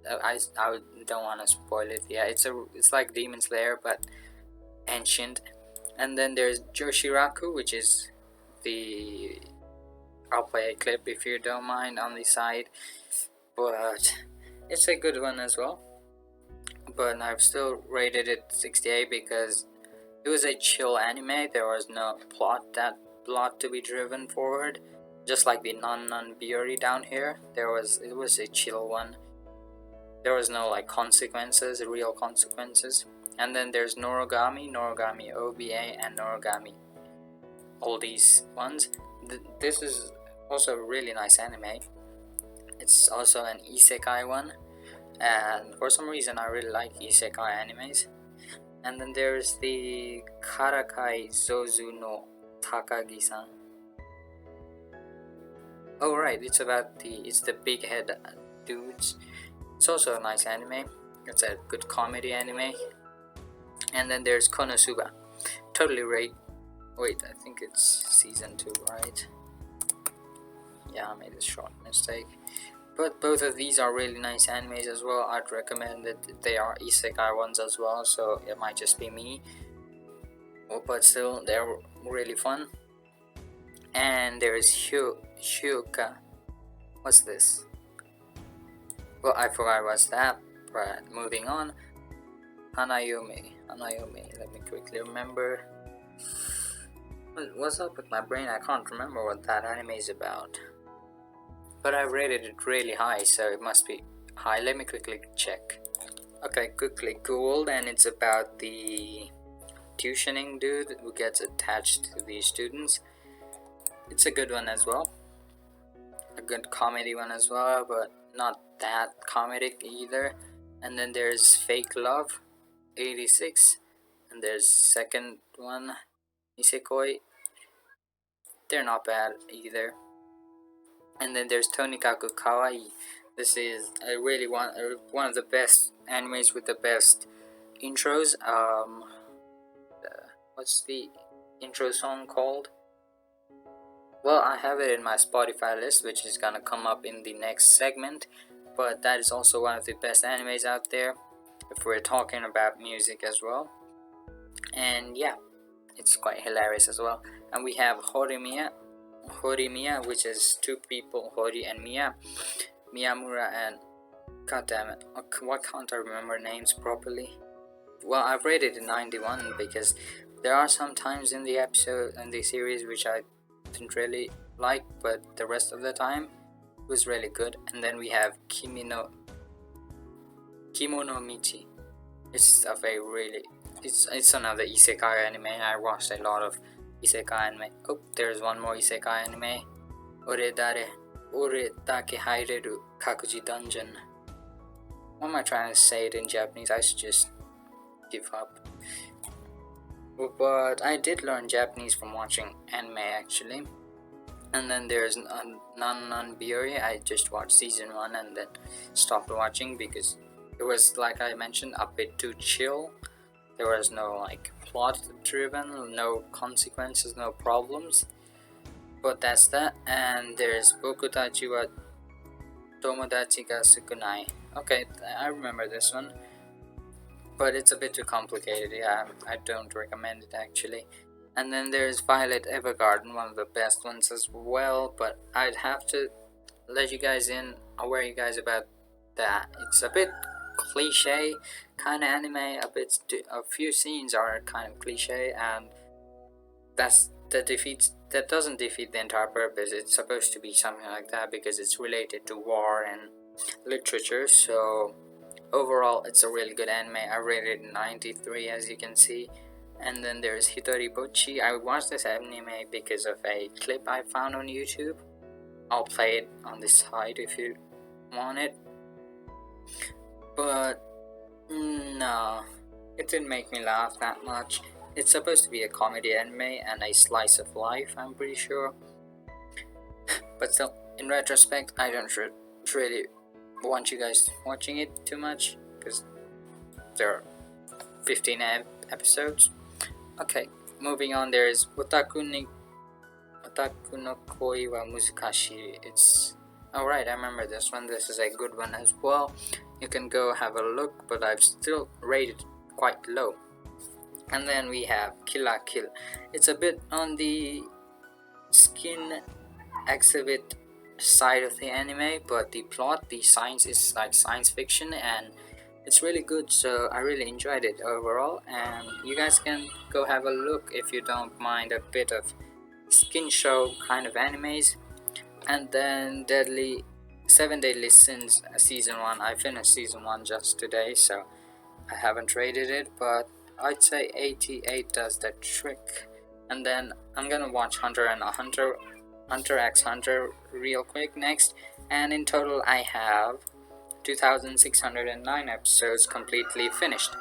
I don't want to spoil it. Yeah, it's like Demon Slayer but ancient. And then there's Joshiraku, which is I'll play a clip if you don't mind on the side, but it's a good one as well. But I've still rated it 68 because it was a chill anime. There was no plot to be driven forward, just like the non Biori down here. It was a chill one. There was no like real consequences. And then there's Norogami OVA, and Norogami. All these ones. This is also a really nice anime. It's also an isekai one, and for some reason I really like isekai animes. And then there's the Karakai Zozu no Takagi-san. Oh right, it's the big head dudes. It's also a nice anime. It's a good comedy anime. And then there's Konosuba. Totally rate. Wait, I think it's season 2, right? Yeah, I made a short mistake. But both of these are really nice animes as well. I'd recommend that. They are isekai ones as well, so it might just be me. But still, they're really fun. And there is Hyuka. What's this? Well, I forgot what's that, but moving on. Hanayome. Let me quickly remember. What's up with my brain? I can't remember what that anime is about. But I rated it really high, so it must be high. Let me quickly check. Okay, quickly googled, and it's about the tuitioning dude who gets attached to these students. It's a good one as well. A good comedy one as well, but not that comedic either. And then there's Fake Love 86, and there's second one, Nisekoi. They're not bad either. And then there's Tonikaku Kawaii. This is really one of the best animes with the best intros. What's the intro song called? Well, I have it in my Spotify list, which is gonna come up in the next segment. But that is also one of the best animes out there, if we're talking about music as well. And yeah, it's quite hilarious as well. And we have Horimiya. Hori Miya, which is two people, Hori and Miya, Miyamura and, god damn it, why can't I remember names properly? Well, I've rated it 91 because there are some times in the episode and the series which I didn't really like, but the rest of the time it was really good. And then we have Kimono Michi. It's a very really it's another isekai anime. I watched a lot of isekai anime. Oh, there's one more isekai anime. Ore dake haireru kakuji dungeon. Why am I trying to say it in Japanese? I should just give up. But I did learn Japanese from watching anime actually. And then there's Nan Biori. I just watched season 1 and then stopped watching because it was, like I mentioned, a bit too chill. There was no like plot driven, no consequences, no problems. But that's that. And there's Bokutachi wa Tomodachi ga Sukunai. Okay, I remember this one. But it's a bit too complicated. Yeah, I don't recommend it actually. And then there's Violet Evergarden, one of the best ones as well. But I'd have to let you guys aware you guys about that. It's a bit cliche kind of anime. A few scenes are kind of cliche, and that doesn't defeat the entire purpose. It's supposed to be something like that because it's related to war and literature. So overall, it's a really good anime. I rated 93, as you can see. And then there's Hitoribochi. I watched this anime because of a clip I found on YouTube. I'll play it on the side if you want it. But no, it didn't make me laugh that much. It's supposed to be a comedy anime and a slice of life, I'm pretty sure. But still, in retrospect, I don't really want you guys watching it too much because there are 15 episodes. Okay, moving on. There's Otaku no Koi wa Muzukashi. It's alright, I remember this one. This is a good one as well. You can go have a look, but I've still rated quite low. And then we have Kill la Kill. It's a bit on the skin exhibit side of the anime, but the plot, the science is like science fiction and it's really good, so I really enjoyed it overall. And you guys can go have a look if you don't mind a bit of skin show kind of animes. And then 7 Deadly Sins season 1. I finished season 1 just today, so I haven't rated it, but I'd say 88 does the trick. And then I'm gonna watch Hunter x Hunter real quick next, and in total I have 2,609 episodes completely finished.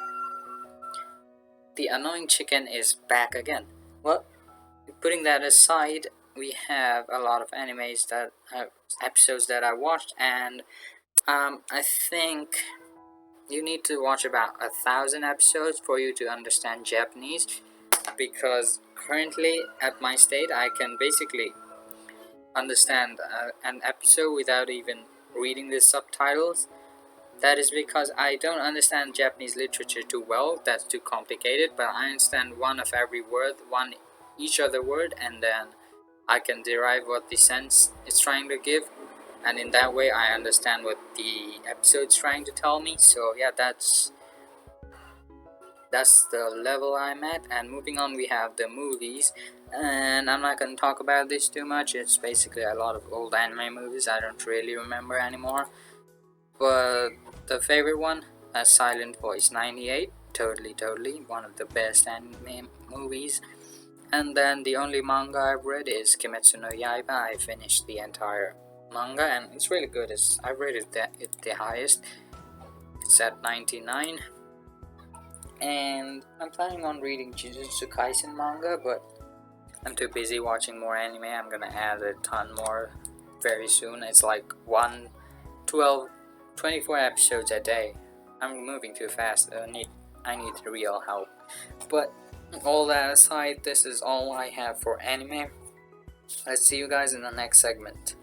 The annoying chicken is back again. Well, putting that aside, we have a lot of episodes that I watched, and I think you need to watch about 1,000 episodes for you to understand Japanese, because currently at my state I can basically understand an episode without even reading the subtitles. That is because I don't understand Japanese literature too well. That's too complicated, but I understand one of every word, each other word, and then I can derive what the sense is trying to give, and in that way I understand what the episode's trying to tell me. So yeah, that's the level I'm at. And moving on, we have the movies, and I'm not going to talk about this too much. It's basically a lot of old anime movies I don't really remember anymore, but the favorite one, Silent Voice 98, totally one of the best anime movies. And then the only manga I've read is Kimetsu no Yaiba. I finished the entire manga and it's really good. I've rated it the highest. It's at 99. And I'm planning on reading Jujutsu Kaisen manga, but I'm too busy watching more anime. I'm gonna add a ton more very soon. It's like 24 episodes a day. I'm moving too fast. I need real help. But all that aside, this is all I have for anime. Let's see you guys in the next segment.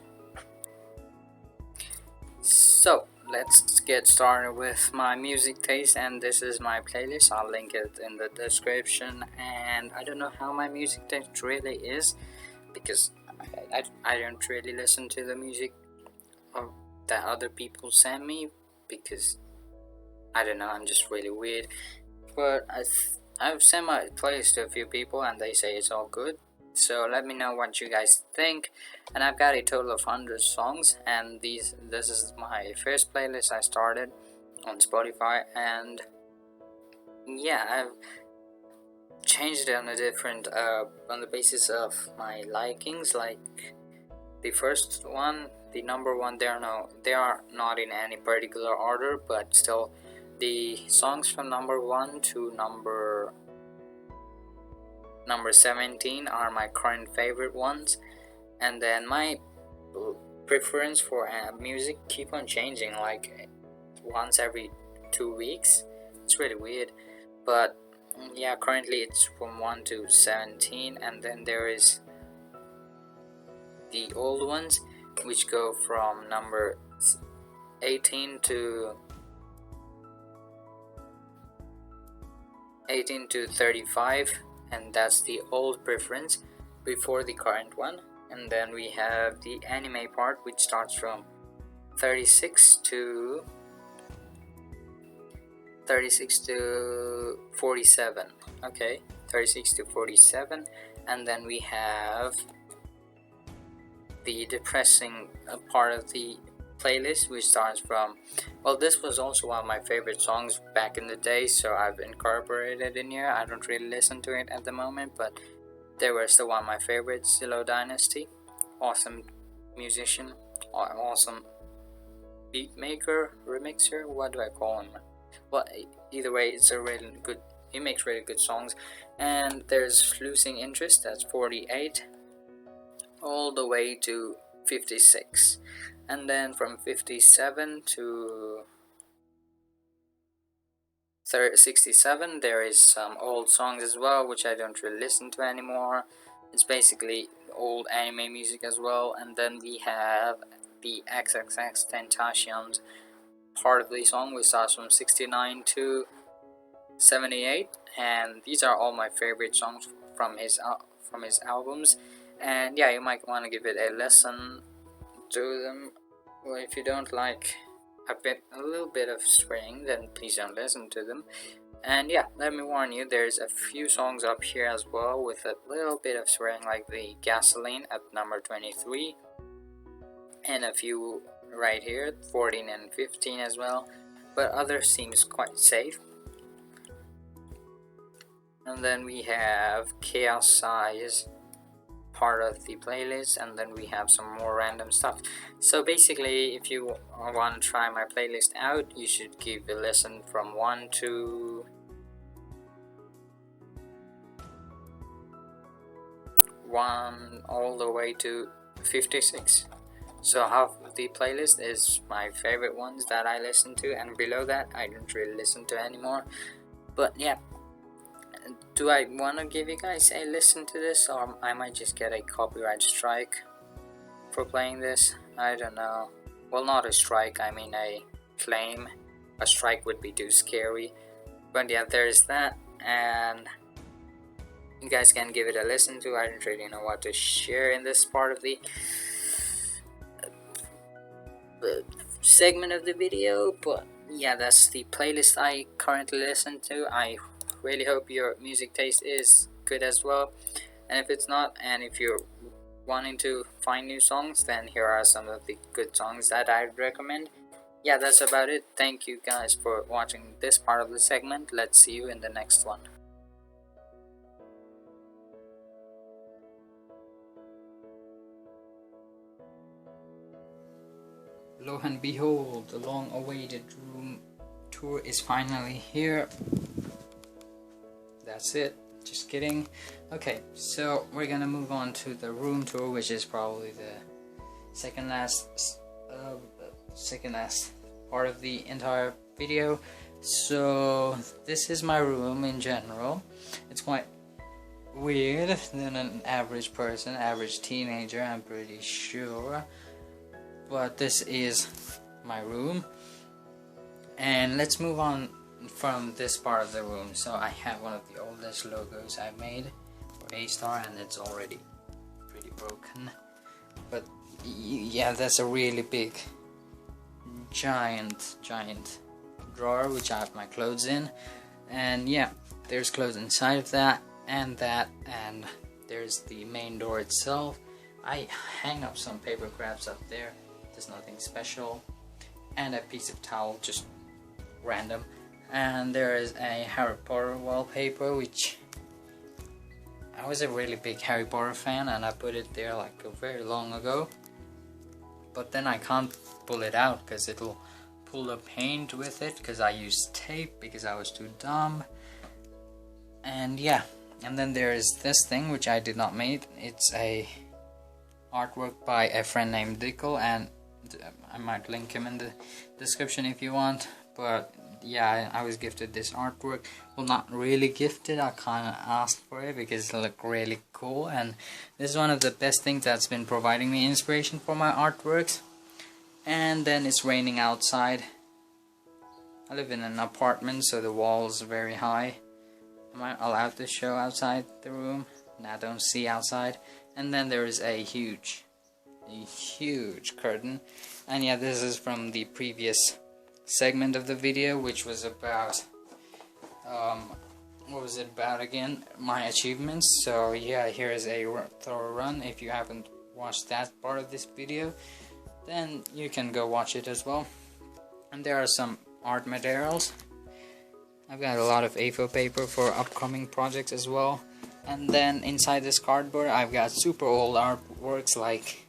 So let's get started with my music taste, and this is my playlist. I'll link it in the description. And I don't know how my music taste really is, because I don't really listen to the music of that other people send me, because I don't know, I'm just really weird. But I've sent my playlist to a few people and they say it's all good. So let me know what you guys think. And I've got a total of 100 songs, and this is my first playlist I started on Spotify. And yeah, I've changed it on a different on the basis of my likings. Like the first one, the number one, they are not in any particular order, but still the songs from number 1 to number 17 are my current favorite ones. And then my preference for music keep on changing, like once every 2 weeks. It's really weird, but yeah, currently it's from 1 to 17, and then there is the old ones, which go from number 18 to 35, and that's the old preference before the current one. And then we have the anime part, which starts from 36 to 47. Okay, 36 to 47. And then we have the depressing part of the playlist, which starts from, well, this was also one of my favorite songs back in the day, so I've incorporated it in here. I don't really listen to it at the moment, but they were still one of my favorites. Zillow Dynasty, awesome musician, awesome beat maker, remixer, what do I call him? Well, either way, it's a really good, he makes really good songs. And there's Losing Interest, that's 48 all the way to 56. And then from 57 to 67, there is some old songs as well, which I don't really listen to anymore. It's basically old anime music as well. And then we have the XXXTentacion's part of the song, which starts from 69 to 78, and these are all my favorite songs from his albums. And yeah, you might want to give it a listen to them. Well, if you don't like a little bit of swearing, then please don't listen to them. And yeah, let me warn you, there's a few songs up here as well with a little bit of swearing, like the Gasoline at number 23, and a few right here, 14 and 15 as well, but others seems quite safe. And then we have Chaos Size part of the playlist, and then we have some more random stuff. So basically, if you want to try my playlist out, you should give a listen from 1 to 1 all the way to 56. So half of the playlist is my favorite ones that I listen to, and below that I don't really listen to anymore. But yeah, do I want to give you guys a listen to this, or I might just get a copyright strike for playing this? I don't know. Well, not a strike, I mean a claim. A strike would be too scary. But yeah, there's that, and you guys can give it a listen to. I don't really know what to share in this part of the segment of the video, but yeah, that's the playlist I currently listen to. I really hope your music taste is good as well, and if it's not, and if you're wanting to find new songs, then here are some of the good songs that I'd recommend. Yeah, that's about it. Thank you guys for watching this part of the segment. Let's see you in the next one. Lo and behold, the long-awaited room tour is finally here. That's it. Just kidding. Okay, so we're gonna move on to the room tour, which is probably the second last part of the entire video. So this is my room in general. It's quite weird than an average person, average teenager, I'm pretty sure. But this is my room, and let's move on from this part of the room. So I have one of the oldest logos I've made for A-Star, and it's already pretty broken. But yeah, that's a really big giant drawer which I have my clothes in, and yeah, there's clothes inside of that, and there's the main door itself. I hang up some paper crafts up there, there's nothing special, and a piece of towel, just random. And there is a Harry Potter wallpaper, which I was a really big Harry Potter fan, and I put it there like very long ago, but then I can't pull it out because it'll pull the paint with it, because I used tape because I was too dumb. And yeah, and then there is this thing which I did not make. It's a artwork by a friend named Dickel, and I might link him in the description if you want. But yeah, I was gifted this artwork. Well, not really gifted, I kinda asked for it because it looked really cool, and this is one of the best things that's been providing me inspiration for my artworks. And then it's raining outside. I live in an apartment, so the wall's very high. Am I allowed to show outside the room? No, I don't see outside. And then there is a huge curtain. And yeah, this is from the previous segment of the video, which was about what was it about again? My achievements. So yeah, here is a thorough run. If you haven't watched that part of this video, then you can go watch it as well. And there are some art materials. I've got a lot of A4 paper for upcoming projects as well. And then inside this cardboard I've got super old artworks, like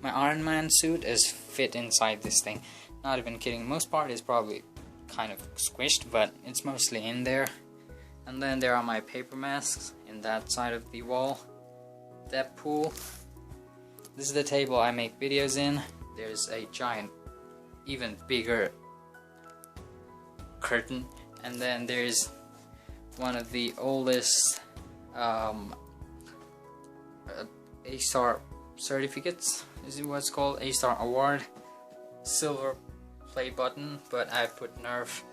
my Iron Man suit is fit inside this thing. Not even kidding, most part is probably kind of squished, but it's mostly in there. And then there are my paper masks in that side of the wall. Deadpool. This is the table I make videos in. There's a giant, even bigger curtain, and then there's one of the oldest A-star certificates, is it what's called, A-star award, silver play button, but I put Nerf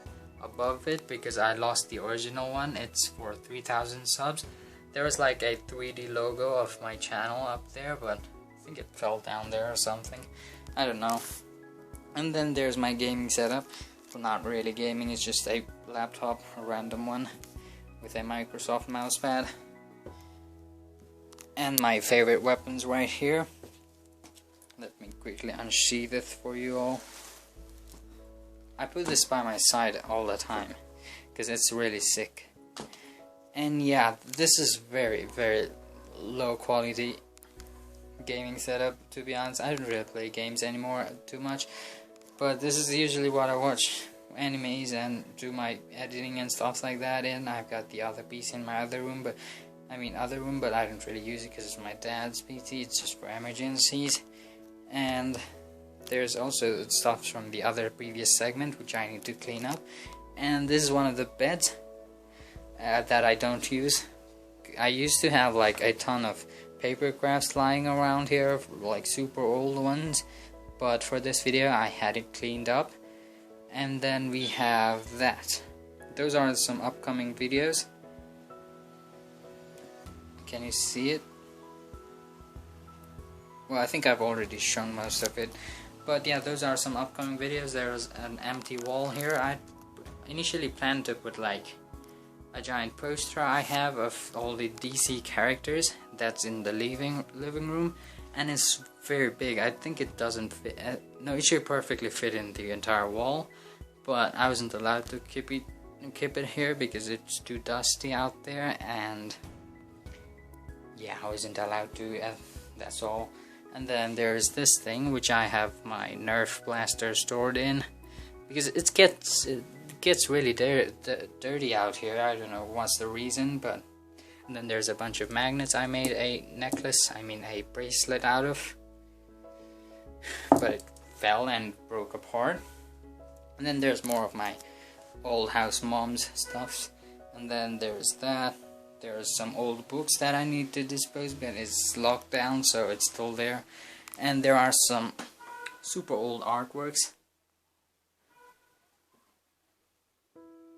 above it because I lost the original one. It's for 3,000 subs. There was like a 3D logo of my channel up there, but I think it fell down there or something, I don't know. And then there's my gaming setup. Well, not really gaming, it's just a laptop, a random one with a Microsoft mousepad. And my favorite weapons right here. Let me quickly unsheath it for you all. I put this by my side all the time because it's really sick. And yeah, this is very low quality gaming setup, to be honest. I don't really play games anymore too much, but this is usually what I watch animes and do my editing and stuff like that in. I've got the other piece in my other room, but I don't really use it because it's my dad's PC. It's just for emergencies. And there's also stuff from the other previous segment which I need to clean up. And this is one of the beds that I don't use. I used to have like a ton of paper crafts lying around here, like super old ones, but for this video I had it cleaned up. And then we have that. Those are some upcoming videos. Can you see it? Well, I think I've already shown most of it, but yeah, those are some upcoming videos. There's an empty wall here. I initially planned to put like a giant poster I have of all the DC characters that's in the living room, and it's very big. I think it doesn't fit. No, it should perfectly fit in the entire wall, but I wasn't allowed to keep it here because it's too dusty out there, and yeah, I wasn't allowed to. That's all. And then there's this thing which I have my Nerf blaster stored in because it gets really dirty out here. I don't know what's the reason, but. And then there's a bunch of magnets I made a bracelet out of, but it fell and broke apart. And then there's more of my old house mom's stuff. And then there's that. There's some old books that I need to dispose, but it's locked down, so it's still there. And there are some super old artworks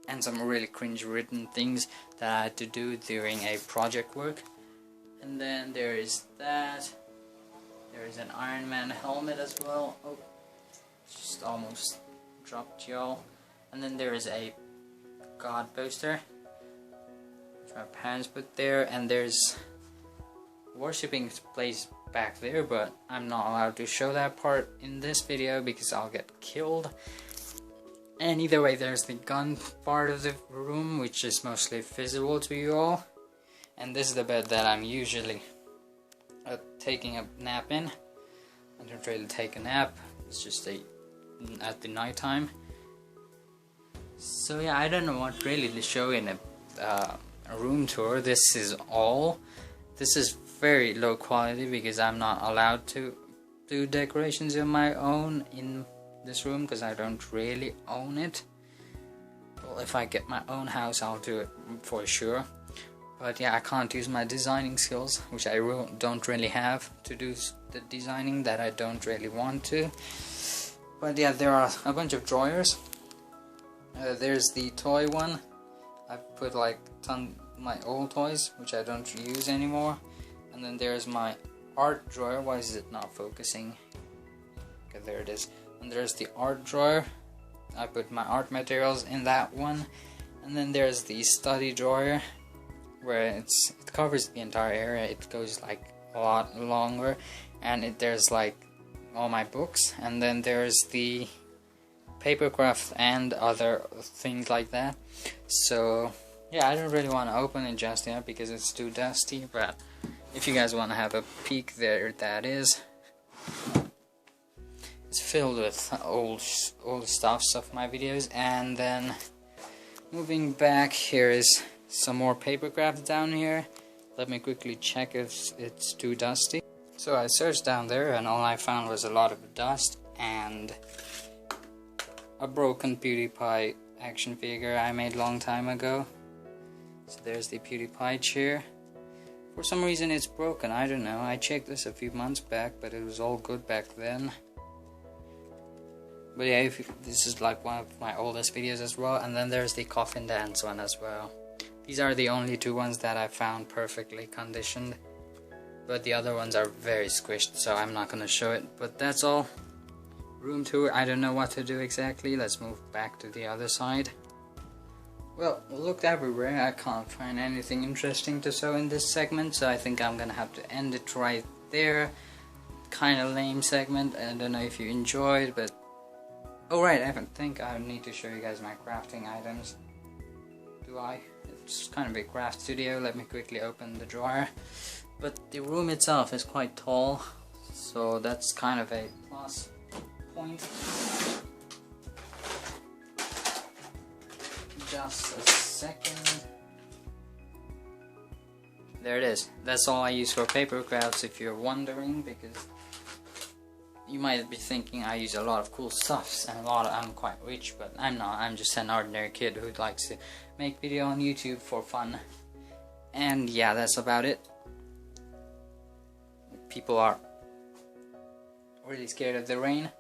and some really cringe written things that I had to do during a project work. And then there is that. There is an Iron Man helmet as well. Oh, just almost dropped y'all. And then there is a God poster, which my parents put there, and there's worshipping place back there, but I'm not allowed to show that part in this video because I'll get killed. And either way, there's the gun part of the room, which is mostly visible to you all. And this is the bed that I'm usually taking a nap in. I don't really take a nap, it's just at the night time. So yeah, I don't know what really to show in a room tour. This is very low quality because I'm not allowed to do decorations of my own in this room because I don't really own it. Well, if I get my own house, I'll do it for sure. But yeah, I can't use my designing skills, which I don't really have to do the designing that I don't really want to. But yeah, there are a bunch of drawers. There's the toy one. I put like my old toys, which I don't use anymore. And then there's my art drawer. Why is it not focusing? Okay, there it is. And there's the art drawer. I put my art materials in that one. And then there's the study drawer, where it covers the entire area. It goes like a lot longer, and there's like all my books. And then there's the paper craft and other things like that. So yeah, I don't really want to open it just yet because it's too dusty, but if you guys want to have a peek, there that is. It's filled with old stuffs of my videos. And then moving back, here is some more paper crafts down here. Let me quickly check if it's too dusty. So I searched down there and all I found was a lot of dust and a broken PewDiePie action figure I made long time ago. So there's the PewDiePie chair. For some reason it's broken, I don't know. I checked this a few months back, but it was all good back then. But yeah, this is like one of my oldest videos as well. And then there's the coffin dance one as well. These are the only two ones that I found perfectly conditioned, but the other ones are very squished, so I'm not gonna show it. But that's all. Room tour, I don't know what to do exactly. Let's move back to the other side. Well, looked everywhere, I can't find anything interesting to show in this segment, so I think I'm gonna have to end it right there. Kinda lame segment, I don't know if you enjoyed, but... Oh right, I think I need to show you guys my crafting items. Do I? It's kind of a craft studio. Let me quickly open the drawer. But the room itself is quite tall, so that's kind of a plus point. Just a second. There it is. That's all I use for paper crafts, if you're wondering, because you might be thinking I use a lot of cool stuffs and I'm quite rich, but I'm not. I'm just an ordinary kid who likes to make video on YouTube for fun. And yeah, that's about it. People are really scared of the rain.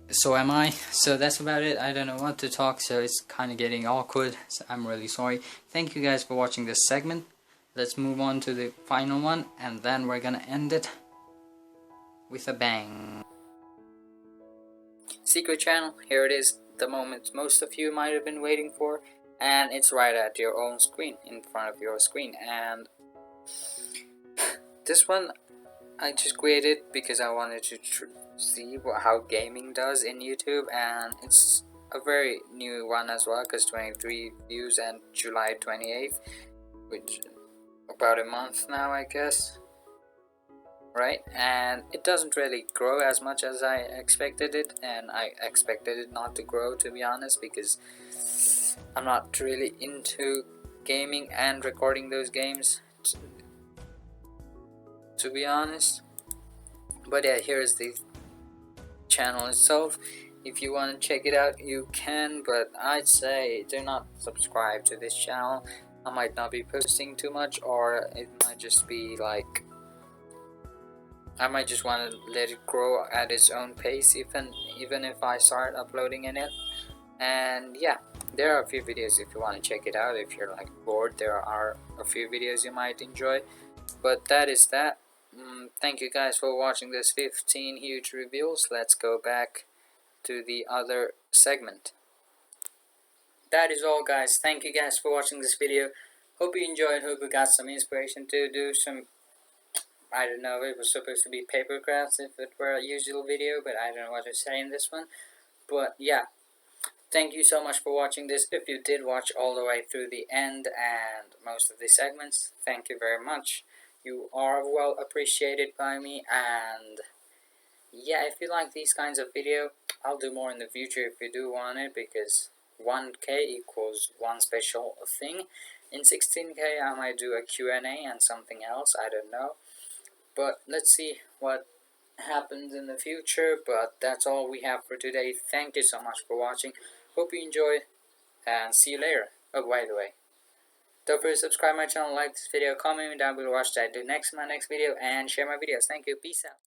So am I. So that's about it. I don't know what to talk, so it's kind of getting awkward. So I'm really sorry. Thank you guys for watching this segment. Let's move on to the final one, and then we're gonna end it with a bang. Secret channel, here it is, the moment most of you might have been waiting for, and it's right at your own screen, in front of your screen. And this one I just created because I wanted to see how gaming does in YouTube, and it's a very new one as well, because 23 views and July 28th, which about a month now, I guess. Right, and it doesn't really grow as much as I expected it, and I expected it not to grow, to be honest, because I'm not really into gaming and recording those games, to be honest. But yeah, here's the channel itself. If you want to check it out, you can, but I'd say do not subscribe to this channel. I might not be posting too much, or it might just be like I might just want to let it grow at its own pace, even if I start uploading in it. And yeah, there are a few videos if you want to check it out. If you're like bored, there are a few videos you might enjoy. But that is that. Thank you guys for watching this 15 huge reveals. Let's go back to the other segment. That is all, guys. Thank you guys for watching this video. Hope you enjoyed. Hope you got some inspiration to do some, I don't know, it was supposed to be paper crafts if it were a usual video, but I don't know what to say in this one. But yeah, thank you so much for watching this. If you did watch all the way through the end and most of the segments, thank you very much. You are well appreciated by me, and yeah, if you like these kinds of video, I'll do more in the future if you do want it, because 1k equals one special thing. In 16k I might do a Q&A and something else, I don't know. But let's see what happens in the future. But that's all we have for today. Thank you so much for watching. Hope you enjoyed, and see you later. Oh, by the way, don't forget to subscribe my channel, like this video, comment down below what should I do next in my next video, and share my videos. Thank you. Peace out.